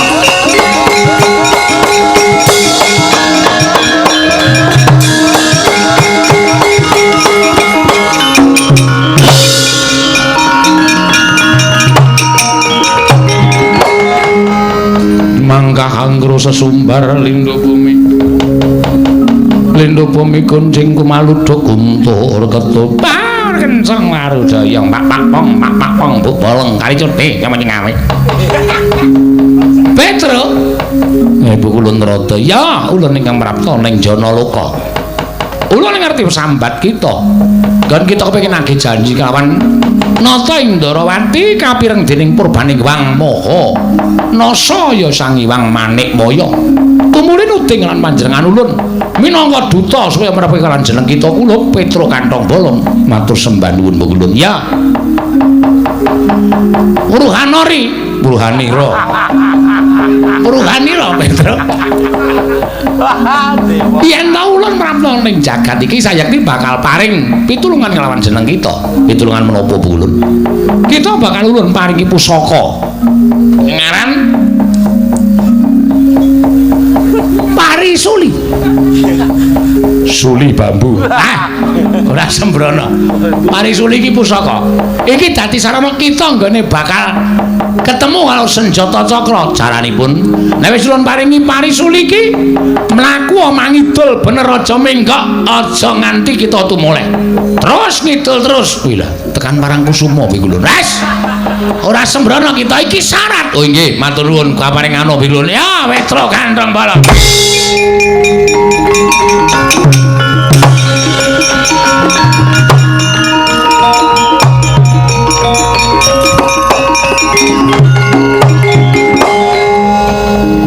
Mangkah anggro sesumbar lindhu bumi gunjing kumaluduk guntur ketubar kencang waru jayang mak pong buk bolong kali cuti yang menyengawi Petruk ibu ulun rada ya ulun ingkang merapta ning jana loka ulun ngerti sambat kita kan kita kepengin nagih janji kawan nata Indrawati kapireng dening Purbaning Wang Mahanasa ya Sang Hyang Manikmaya tumulin uding lan panjenengan ulun minangka duta supaya merepi kalan jeneng kita kula Petruk Kantong Bolong matur sembah nuwun ulun ya Ruhanira Petruk yen ta ulun mrapta ning jagat iki sayekti bakal paring pitulungan kelawan jeneng kita. Pitulungan menapa ulun? Kita bakal ulun paringi pusaka. Ngaran Parisuli. Suli bambu. Ora sembrono. Parisuli iki pusaka. Iki dadi sarana kita nggone bakal ketemu karo senjata cakra. Jaranipun nek wis ulun paringi parisuli iki mlaku mangidul bener aja menggok, aja nganti kita tumoleh. Terus ngidul terus. Wih lah, tekan Parangkusuma iki lho. Wes. Ora sembrono kita iki syarat. Oh nggih, matur nuwun kaparingana bilun. Ya, Petruk Kantong Bolong.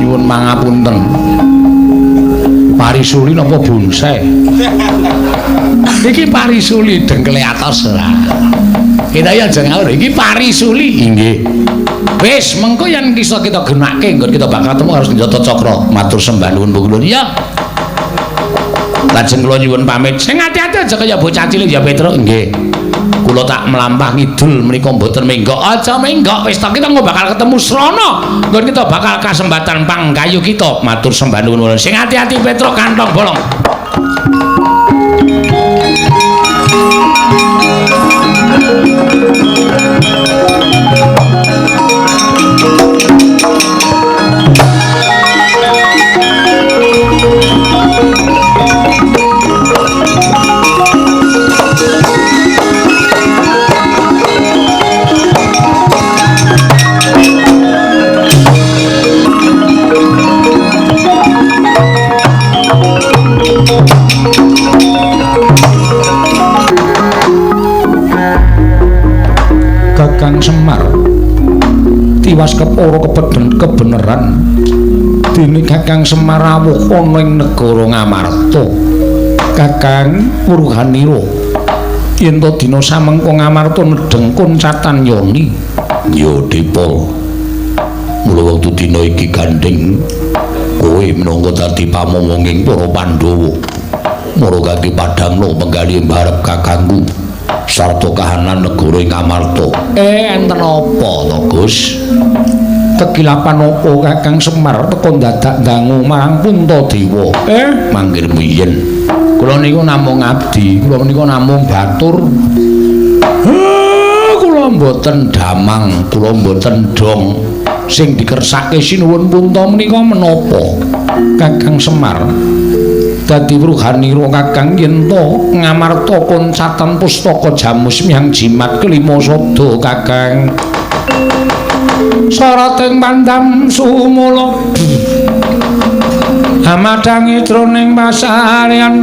Nyuwun mangapunten. Parisuli napa bonsai? Iki parisuli dengkele atos lah. Kita ya aja ngawur iki parisuli. Nggih. Wis mengko yen bisa kita gunakake nggon kita bakal ketemu harus senjata cakra. Matur sembah nuwun kula. Ya. Lajeng kula nyuwun pamit. Sing ati-ati aja kaya bocah cilik ya Petruk. Nggih. Kula tak melampah ngidul menika mboten menggok. Aja menggok wis kita bakal ketemu srana. Nggon kita bakal kasembatan panggayu kita. Matur sembah nuwun. Sing ati-ati Petruk Kantong Bolong. tiwas kepara kebeneran dene Kakang Semar rawuh ana ing negara Ngamarta. Kakang Purhanira yen to dina samengko Ngamarta nedheng koncatan Yoni. Ya Dipol. Mula wektu dina iki gandeng kowe minangka dadi pamomonging para Pandhawa. Mara kangge padhangna penggali mbarep kakangku sarta kahanan negara ing Ngamarta. Enten apa to, Gus? Kekilapan apa Kakang Semar teka dadak dangu marang Puntadewa? Mangkir miyen kula niku namung abdi, kula niku namung batur. Kula mboten damang, kula mboten dong. Sing dikersake sinuwun Punta menika menapa? Kakang Semar dadi Purhanira Kakang yen to Ngamarta koncatan pustaka Jamus mihang jimat kelima sada Kakang. Sarating pandam sumula amadangi jroning pasarean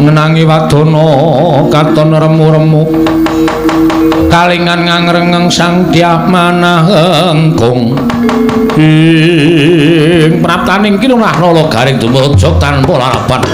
ngenangi wadana katon remu-remu kalingan ngangrengeng sang Dyah Manahengkung ing praptaning kinunah nala garing dumujug tanpa larapan.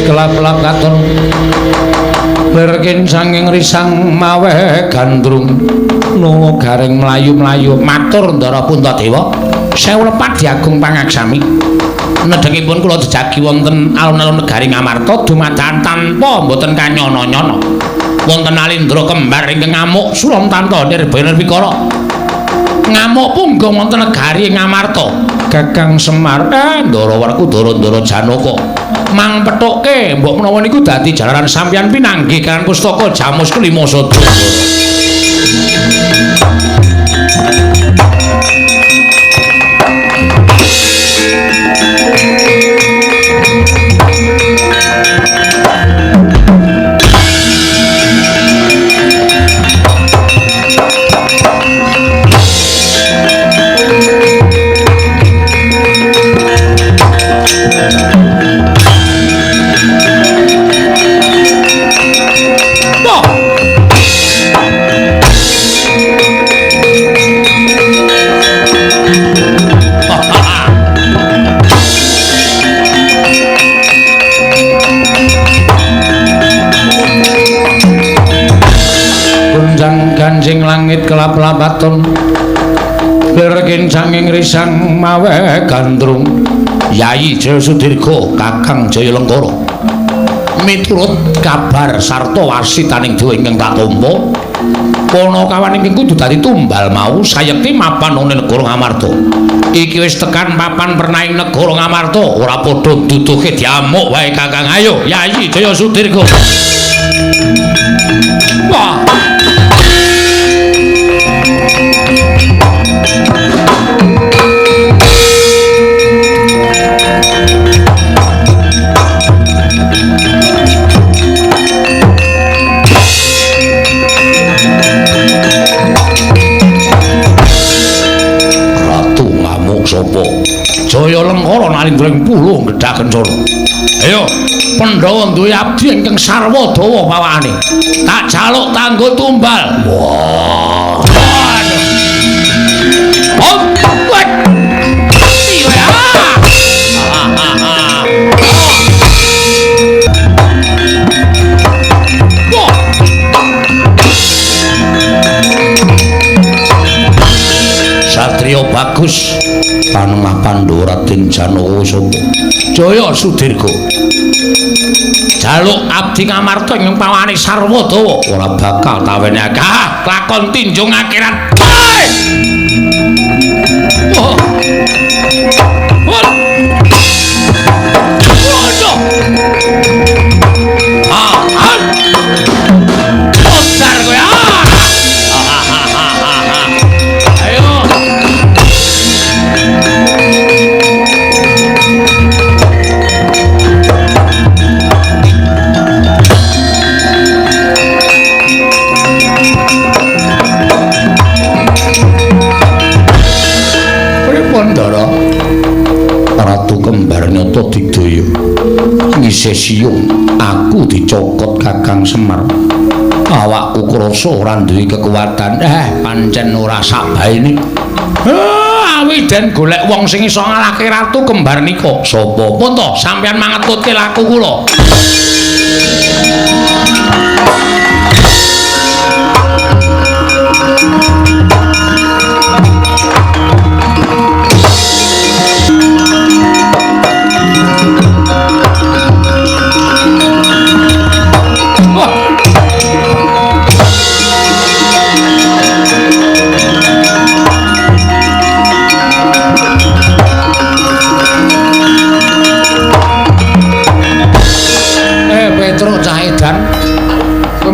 Kelap-kelap katon berkin sanging risang mawe gandrung nungo garing melayu-melayu matur Ndara Puntadewa sewu lepat diagung pangaksami nedhengipun kula jejagi wonten alun-alun negari Ngamarta dumadakan tanpa mboten kanyono-nyono wonten Alindra kembar ingkang ngamuk suram tanpa nirbaya nirwikara ngamuk punggung wonten negari Ngamarta. Kakang Semar Ndara Werkudara Ndara Janaka mang pethuke mbok menawa niku dadi jalaran sampeyan pinanggih kan pustaka Jamus kelima sada. Ganjing langit kelap-lapaton berkin sanging risang mawe gandrung Yayi Jaya Sudirga Kakang Jaya Lengkara miturut kabar sarta warsitaning dewa ingkang tak tampa Panakawan ingkang kudu dadi tumbal mau sayekti mapan ing negara Ngamarta iki wis tekan papan pernahing negara Ngamarta ora padha duduhe diamuk wae Kakang. Ayo Yayi Jaya Sudirga. Wah sapa Jaya Lengkara nalindring puluh gedha kencana. Ayo Pandhawa duwe abdi ingkang sarwa dawa pawakane tak jaluk tanggo tumbal. Wah Satrio bagus Panengah Pandhawa Raden Janaka sapa Jaya Sudirga jaluk abdi Ngamarta ing pawane sarwa dawa ora bakal tawenake lakon tinjung akhirat. kembar nyata digdaya. Ngisih siung aku dicokot Kakang Semar. Awakku krasa ora duwe kekuatan. Pancen ora sabaene. Awiden golek wong sing iso ngalahke ratu kembar nika. Sapa pun to sampeyan mangetutke laku kula.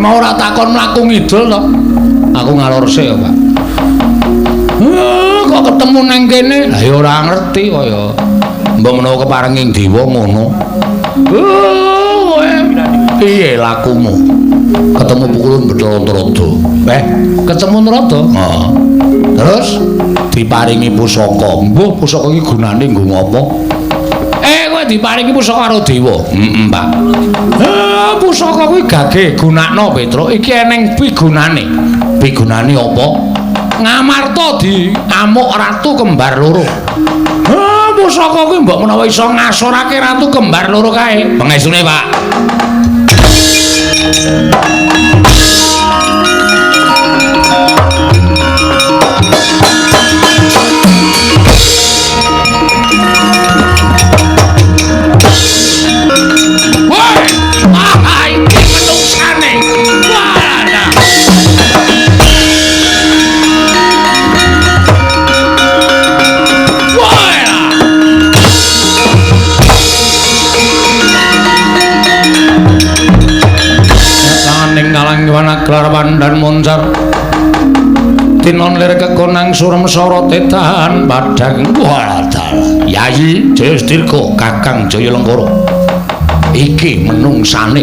Mau ora takon mlaku ngidul to. Aku ngalor sik ya, Pak. Kok ketemu nang kene? Lah ya ora ngerti kaya mbok menawa keparenging dewa ngono. Piye lakumu? Ketemu pukulun Bathara ketemu Narada? Heeh. Terus diparingi pusaka. Mbuh pusaka iki gunane nggo ngopo? Kowe diparingi pusaka karo dewa. Pak. Pusaka kuwi gage gunakno Petruk. Iki eneng pigunane. Pigunane apa? Ngamarta di amuk ratu kembar loro. Pusaka kuwi mbok menawa iso ngasorake ratu kembar loro kae. Pengesune, Pak. Klarwan dan moncar tinon lir kekonang surem soro tetan padang waladal Yayi Jayastirga Kakang Jayalengkara iki menungsane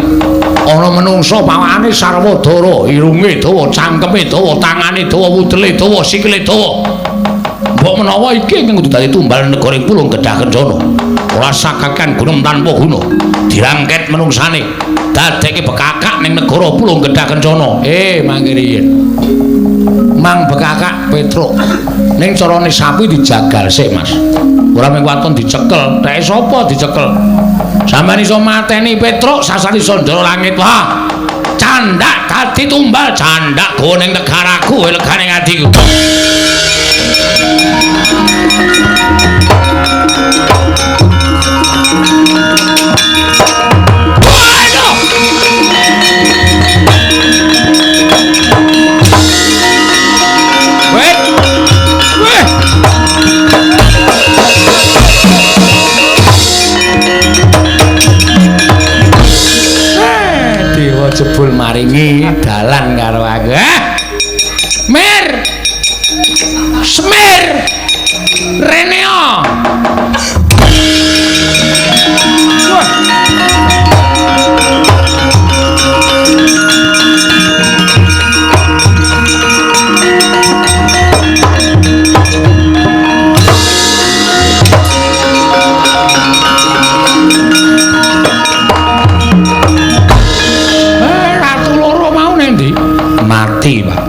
ana menungsa pawakane sarwadara irunge dawa cangkeme dawa tangane dawa wudele dawa sikile dawa mbok menawa iki ingkang kudu dadi tumbal negara Pulung Kedah Kencana ora sakakan gunung tanpa guna dirangket menungsane dadekke bekakak ning negara Pulung Kedah Kencana. Mangke riyen. Mang bekakak Petruk. Ning carane sapi dijagal sik, Mas. Ora mung waton dicekel, teke sapa dicekel? Sampeyan iso mateni Petruk sasari Sandara Langit. Wah. Candak dadi tumbal candak go ning negaraku legane atiku. Jebul maringi dalan karo aku. Mir. Semir. Reneo. Mati, Pak.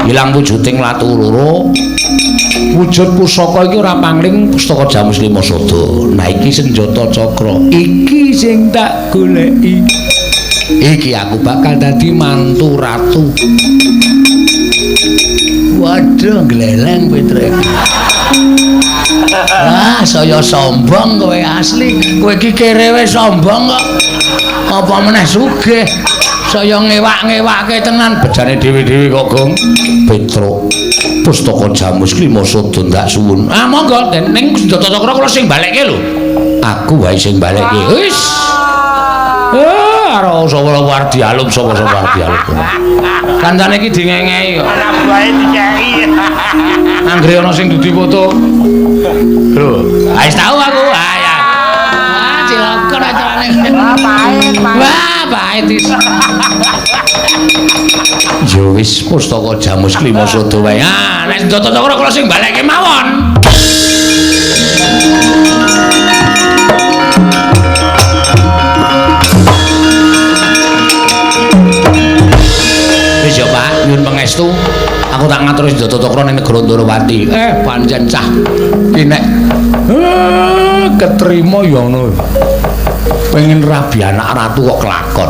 Ilang wujuding latu loro. Wujud pusaka iki ora pangling pustaka Jamus Lima Sada. Nah iki senjata cakra. Iki sing tak goleki. Iki aku bakal dadi mantu ratu. Waduh, gleleng Petruk. Saya sombong kowe asli. Kowe iki kerewe sombong kok. Apa meneh sugih. Saya ngewak-ngewakke tenan bejane dhewe-dhewe kok, Gong. Petruk. Pustaka Jamus Lima Sada ndak suwun. Monggo ning senjata cakra kula sing balekke lho. Aku wae sing balekke. Wis. Karo sapa wardi alum sapa wardi alum. Kancane iki dingengei kok. Ora wae dikeki. Anggere ana sing dudi foto. Lho, wis tau aku. Ya. Cilaka acarane. Wah, pahit. Yo wis pustaka Jamus Lima Sada wae. Nek senjata cakra kula sing balekke mawon. Jatacakra ning negara Ndarawati. Pancen cah ki nek ketrima ya ngono. Pengen rabi anak ratu kok kelakon.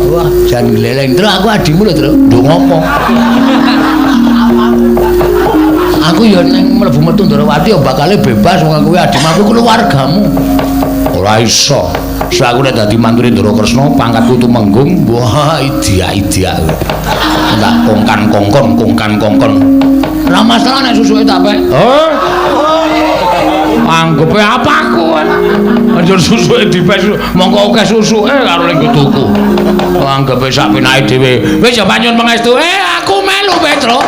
Wah, jan gleleng. Terus aku adimu lho, Tru. Nduk ngopo? Aku ya ning mlebu metu Ndarawati ya bakale bebas wong kuwi adimu aku keluargamu. Ora iso. Aku nek dadi mantune Ndara Kresna pangkatku tumenggung. Wah, idia-idia. Tak kongkan-kongkon. Ora masalah nek susuke tak pek. Anggepe apa aku? Anjur susuke dipes mongko akeh susuke karo ning tuku. Anggepe sak penake dhewe. Wis ya panyun pangestu. Aku melu Petro.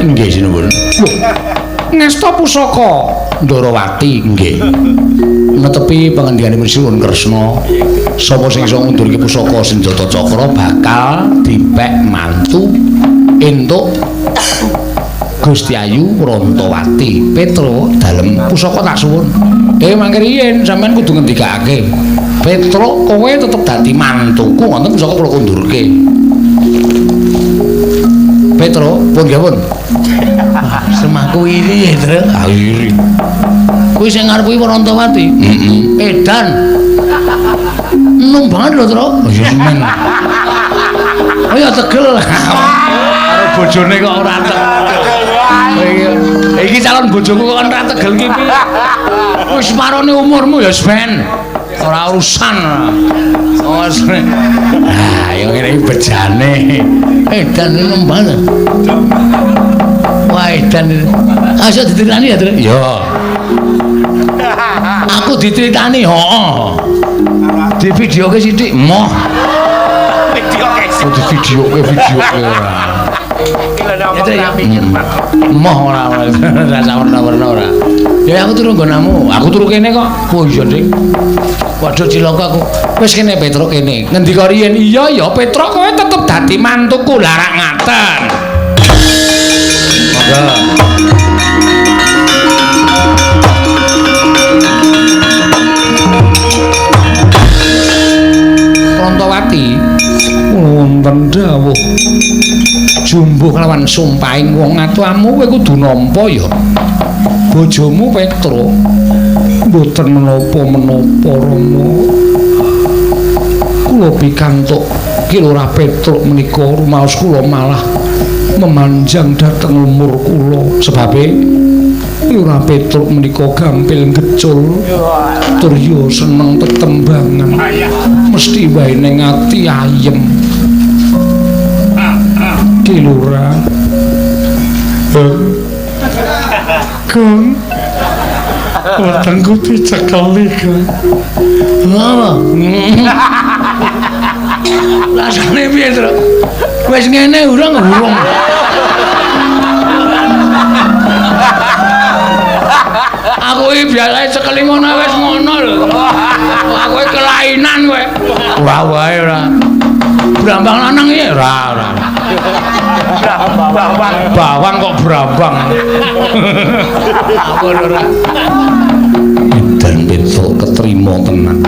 Nggih sinuwun. Ngesta pusaka Ndarawati nggih. Netepi pangendikanipun Sinuwun Kresna, sapa sing iso ngundurke pusaka Senjata Cakra bakal dipek mantu entuk Gusti Ayu Rantawati. Petro dalem pusaka tak suwun. Mangke riyen sampean kudu ngendikake. Petro kowe tetep dadi mantuku wonten pusaka kula kundurke. Petro, pun gawon. Semaku iri, Tru. Iri. Kuwi sing ngarep kuwi Rantawati. Edan. Enom banget lho, Tru. Ya semen. Oh ya tegel. Karo bojone kok ora tegel. Iki calon bojoku kok ora tegel ki piye? Wis marone umurmu ya semen. Ora urusan. Ya ngene iki bejane. Edan enom banget. Wah, edan. Aja ditiritani ya, Tru? Ya. Aku ditiritani, heeh. Di videoke sithik, moh. Videoke sithik. Di videoke ora. Moh ora rasa warna-warna ora. Ya aku turu nggonamu. Aku turu kene kok. Oh iya, Dik. Waduh cilaka aku. Wis kene Petro kene. Ngendika riyen, "Iya ya Petro kowe tetep dadi mantuku." Lah rak ngaten. Monggo. Rantawati wonten dawuh jumbuh kelawan sumpahing wong atuamu kowe kudu nampa ya. Bojomu Petro mboten menapa-menapa Rama. Kula pikantuk Kilurah Petruk menika rumaos kula malah memanjang dhateng umur kula sebabe Kilurah Petruk menika gampil ngecul tur yo seneng tetembangan mesti wae ning ati ayem. Kilurah Kang wetengku dicekeli Kang. Rasane piye, Tru? Wis ngene urung. Aku iki biasane cekeli ngono wis ngono lho. Aku iki kelainan kowe. Ora wae ora. Brambang lanang iki ora. Bawang kok brambang. Apa ora? Dan besok keterima tenan.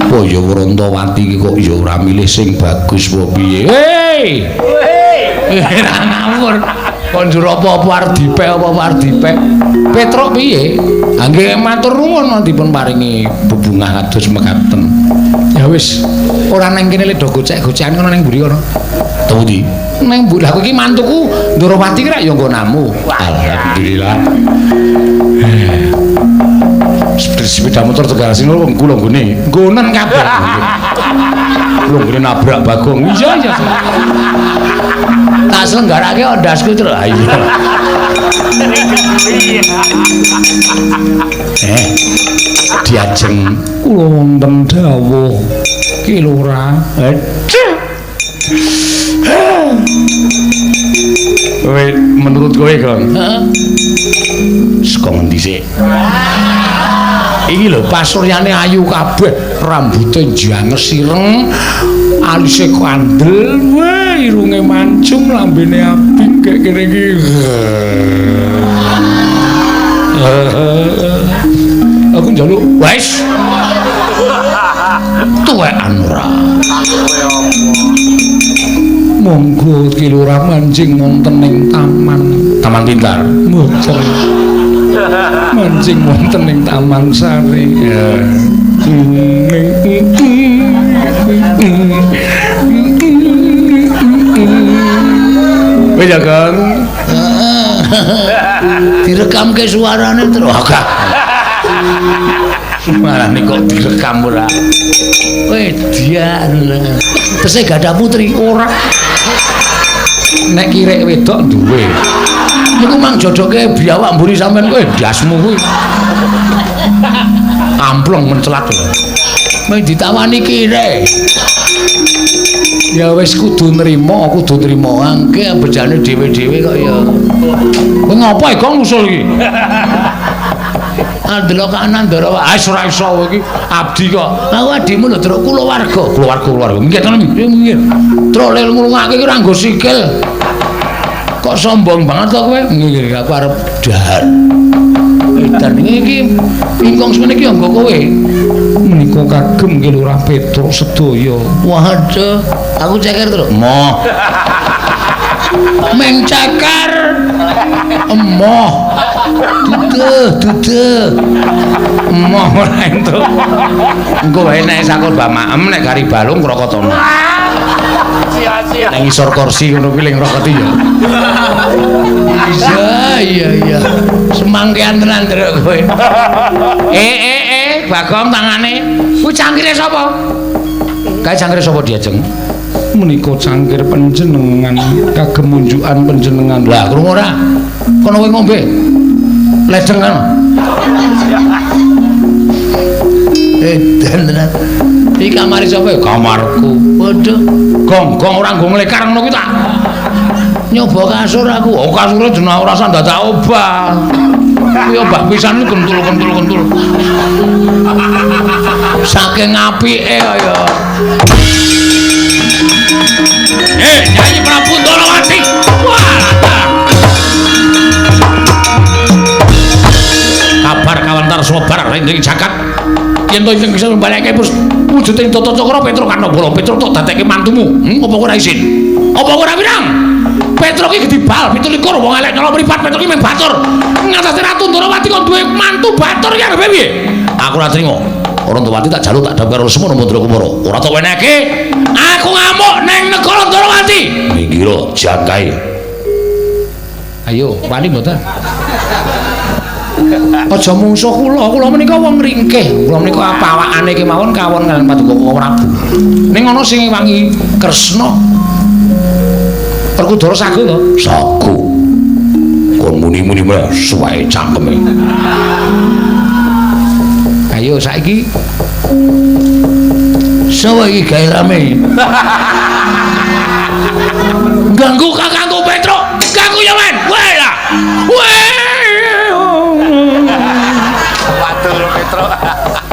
Oh ya Wrontowati iki kok ya ora milih sing bagus apa piye. Hei. Ora ngawur. Konjur apa-apa arep dipek apa arep dipek. Petruk piye? Nggih matur nuwun dipun paringi bebungah kados mekaten. Ya wis, ora nang kene le do gocek-gocekan kono ning mburi kono. Tau ndi? Nang mburi. Lah kowe iki mantuku Ndorowati ki rak ya nggo namu. Alhamdulillah. Sepeda motor Tegal Sino wong kula nggone. Nggonen kabeh. Kula nggone nabrak Bagong. Iya. Tak selenggarake ondasku terus. Ha iya. Diajeng kula wonten dawuh ki lurah. Kowe menurut kowe Kang? Heeh. Saka ngendi sik? Iki lho pasuryane ayu kabeh, rambute janges ireng, alise kandel, wah irunge mancung, lambene apik kayak kene iki. Aku njaluk, wis. Tuwekan ora. Monggo Ki Lurah mancing wonten ing Taman Pintar. Mboten. Mancing wonten ing Taman Sari. Wis ya, Kang. Direkamke suarane terus. Marane kok direkam ora. Wedian. Tese gak ada putri Ora. Nek kirek wedok duwe. Niku mang jodoke biawak mburi sampean kowe Dasmu kuwi. Amplong mencelat. Mung ditawani kirek. Ya wis kudu nrimo, Angke bejane dhewe-dhewe kok ya. Kowe ngopo Gong usul iki? Delok kanan ndoro Ah ora iso kowe iki abdi kok. aku adimu lho Truk kulawarga. Keluarga. Nggih to nggih. Truk lel ngrungake iki ora nggo sikil. Kok sombong banget kok kowe? Nggih aku arep dahar. Dan iki ingkang semene iki nggo kowe. Menika kagem Ki Lurah Petruk sedaya. Waduh, aku ceker terus. Moh. Meng ceker. Emoh. Duduh. Moh ora entuk. Engko wae nek sakon bamaem nek gari balung krokotono. Nang isor kursi ngono kuwi ling rokoti ya. Iya. Semangkean tenan Truk kowe. Bagong tangane. Kuwi cangkire sapa? Kae cangkire sapa diajeng? Menika cangkir panjenengan kagem unjukan panjenengan. Lah, krungu ora? Kono kowe ngombe. Ledeng kan. Tenan. Iki kamar sapa ya? Kamarku. Waduh. Gong ora nggo nglekar ngono kuwi tak. Nyoba kasur aku. Oh kasure jeneng ora usah dadak obah. Kuwi obah pisan kentul. Saking apike kaya. Nyanyi Prabu Ndorowati. Kabar kawantar sobar ring jagat. Yen to ingkang bisa mbaleke wujuding Tata Cakra Petruk Kanobara. Petruk tok dadekke mantumu. Apa ora isin? Apa ora wirang? Petruk iki gedibal 17 wong elek nyala mripat. Petruk iki mung batur. Ngatasi Ratu Ndorowati kok duwe mantu batur ya piye? Aku ora trimo. Wrontowati tak jaluk tak dawuh karo Semana Mandra Kumara. Ora tak wenehke. Aku ngamuk ning negara Ndorowati. Minggiro jangkae. Ayo, wani mboten? Aja mungsuh kula menika wong ringkih. Kula menika apawakane kemawon kawon kaliyan Paduka Prabu. Ning ana sing wangi Kresna. Perkudara sagu to? Sagu. Kon muni-muni wae suwae cangkeme. Ayo saiki Sawa iki gawe rame. ganggu kakangku Petruk. Ganggu ya men. Wae lah. Waduh Petruk.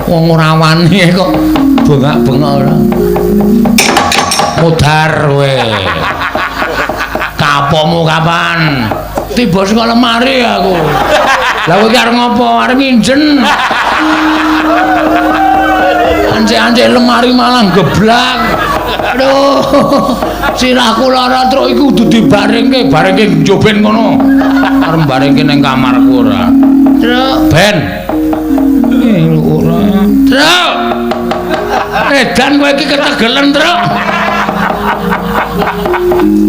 Wong ora wani kok bengak-bengok ora. Mudhar kowe. Apamu kapan? Tiba saka lemari aku. Lah kowe iki arep ngopo? Arep nginjen. Anje-anje lemari malah geblak. Aduh. Sirahku lara truk iku kudu dibaringke, baringke njoben ngono. Arep baringke ning kamarku ora. Truk, ben. Ora. Truk. Edan kowe iki ketegelen, Truk.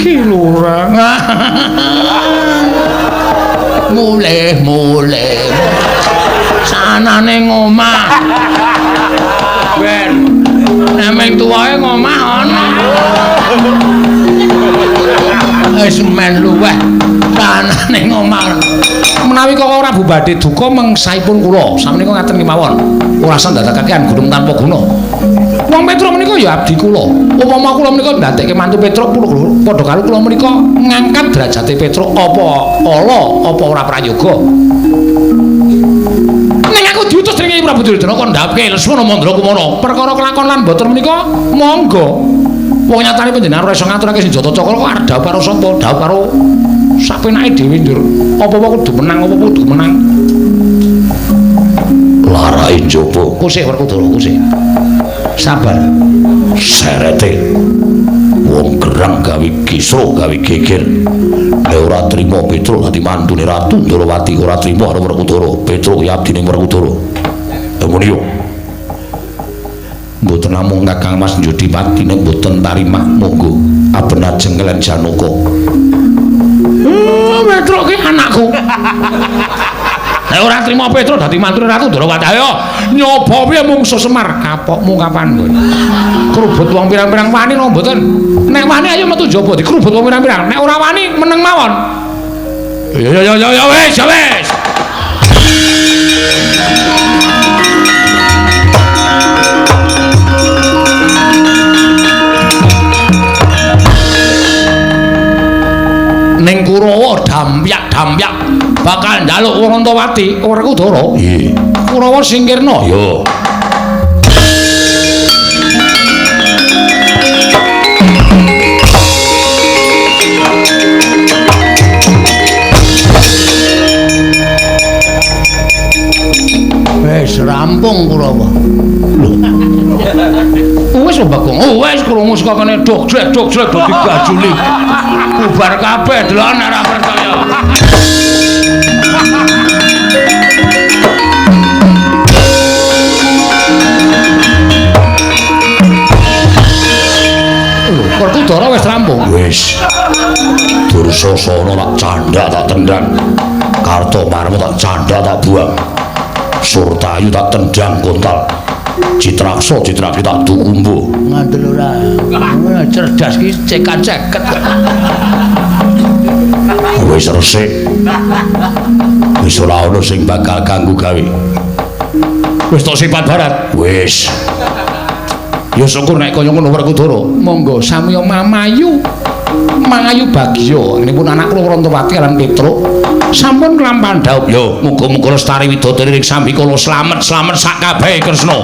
Ki lurang. Mulih. Sanane ngomah. Ben. Nemeng tuwae ngomah ana. Wis men luweh. Sanane ngomah. Menawi kok ora Badhe duka mengsaipun kula, samenika ngaten kemawon. Ora sandhakaken gunung tanpa guna. Wong Petruk menika ya abdi kula. Upama kula menika ndadekke mantu Petruk padha karo kula menika ngangkat derajate Petruk apa ala apa ora prayoga. Ning aku diutus dening Prabu Duryudana kon ndhapke Lesmana Mandra Kumana. Perkara kelakon lan boten menika monggo. Wong nyatane panjenengan ora iso ngaturake senjata cakra kok arep dhawuh karo sapa? Dhawuh karo sapenake dhewe ndur. Apa-apa kudu menang, apa-apa kudu menang. Larai njaba. Kusik Werkudara, kusik. Sabar. Serete. Wong gerang gawe kisra, gawe geger. Nek ora trima Petruk dadi mantune Ratu Ndrawati, ora trima karo Werkudara. Petruk ya abdine Werkudara. Ngono yo. Mboten namung Kakang Mas Jodipati nek mboten tarimah monggo aben ajeng kalian Janaka. Petruk ki anakku. Nek ora trima Petruk dadi mantune Ratu Ndrawati. Ayo nyoba piye mungsuh Semar? Kapokmu kapan kowe? Krubut wong pirang-pirang wani napa mboten? Nek wani ayo metu jaba dikrubut wong pirang-pirang. Nek ora wani meneng mawon. Ya wis. Ning Kurawa dampyak bakal njaluk Wantawati Werkudara. Nggih. Kurawa singkirna. Ya. Wis rampung Kurawa. Wis Bagong. Wis krungu saka kene dogjlek dadi gajuli. Bubar kabeh delon ora percaya. Werkudara wis rampung. Wis. Dursasana tak candhak tak tendang. Kartomarma tak candhak tak buang. Surtayu tak tendang kontal. Citraksa citrake tak dukumbu. Ngandel ora. Cerdas ki cekat-ceket. Wis resik. Wis ora ana sing bakal ganggu gawe. Wis tok sifat barat. Wis. Ya syukur nek kaya ngono Werkudara. Monggo samiya mamayu. Mangayu bagya nipun anak kula Wantawati lan Petruk sampun kelampahan dhawuh. Ya muga-muga lestari widodari ring sambikala slamet sak kabehe Kresna.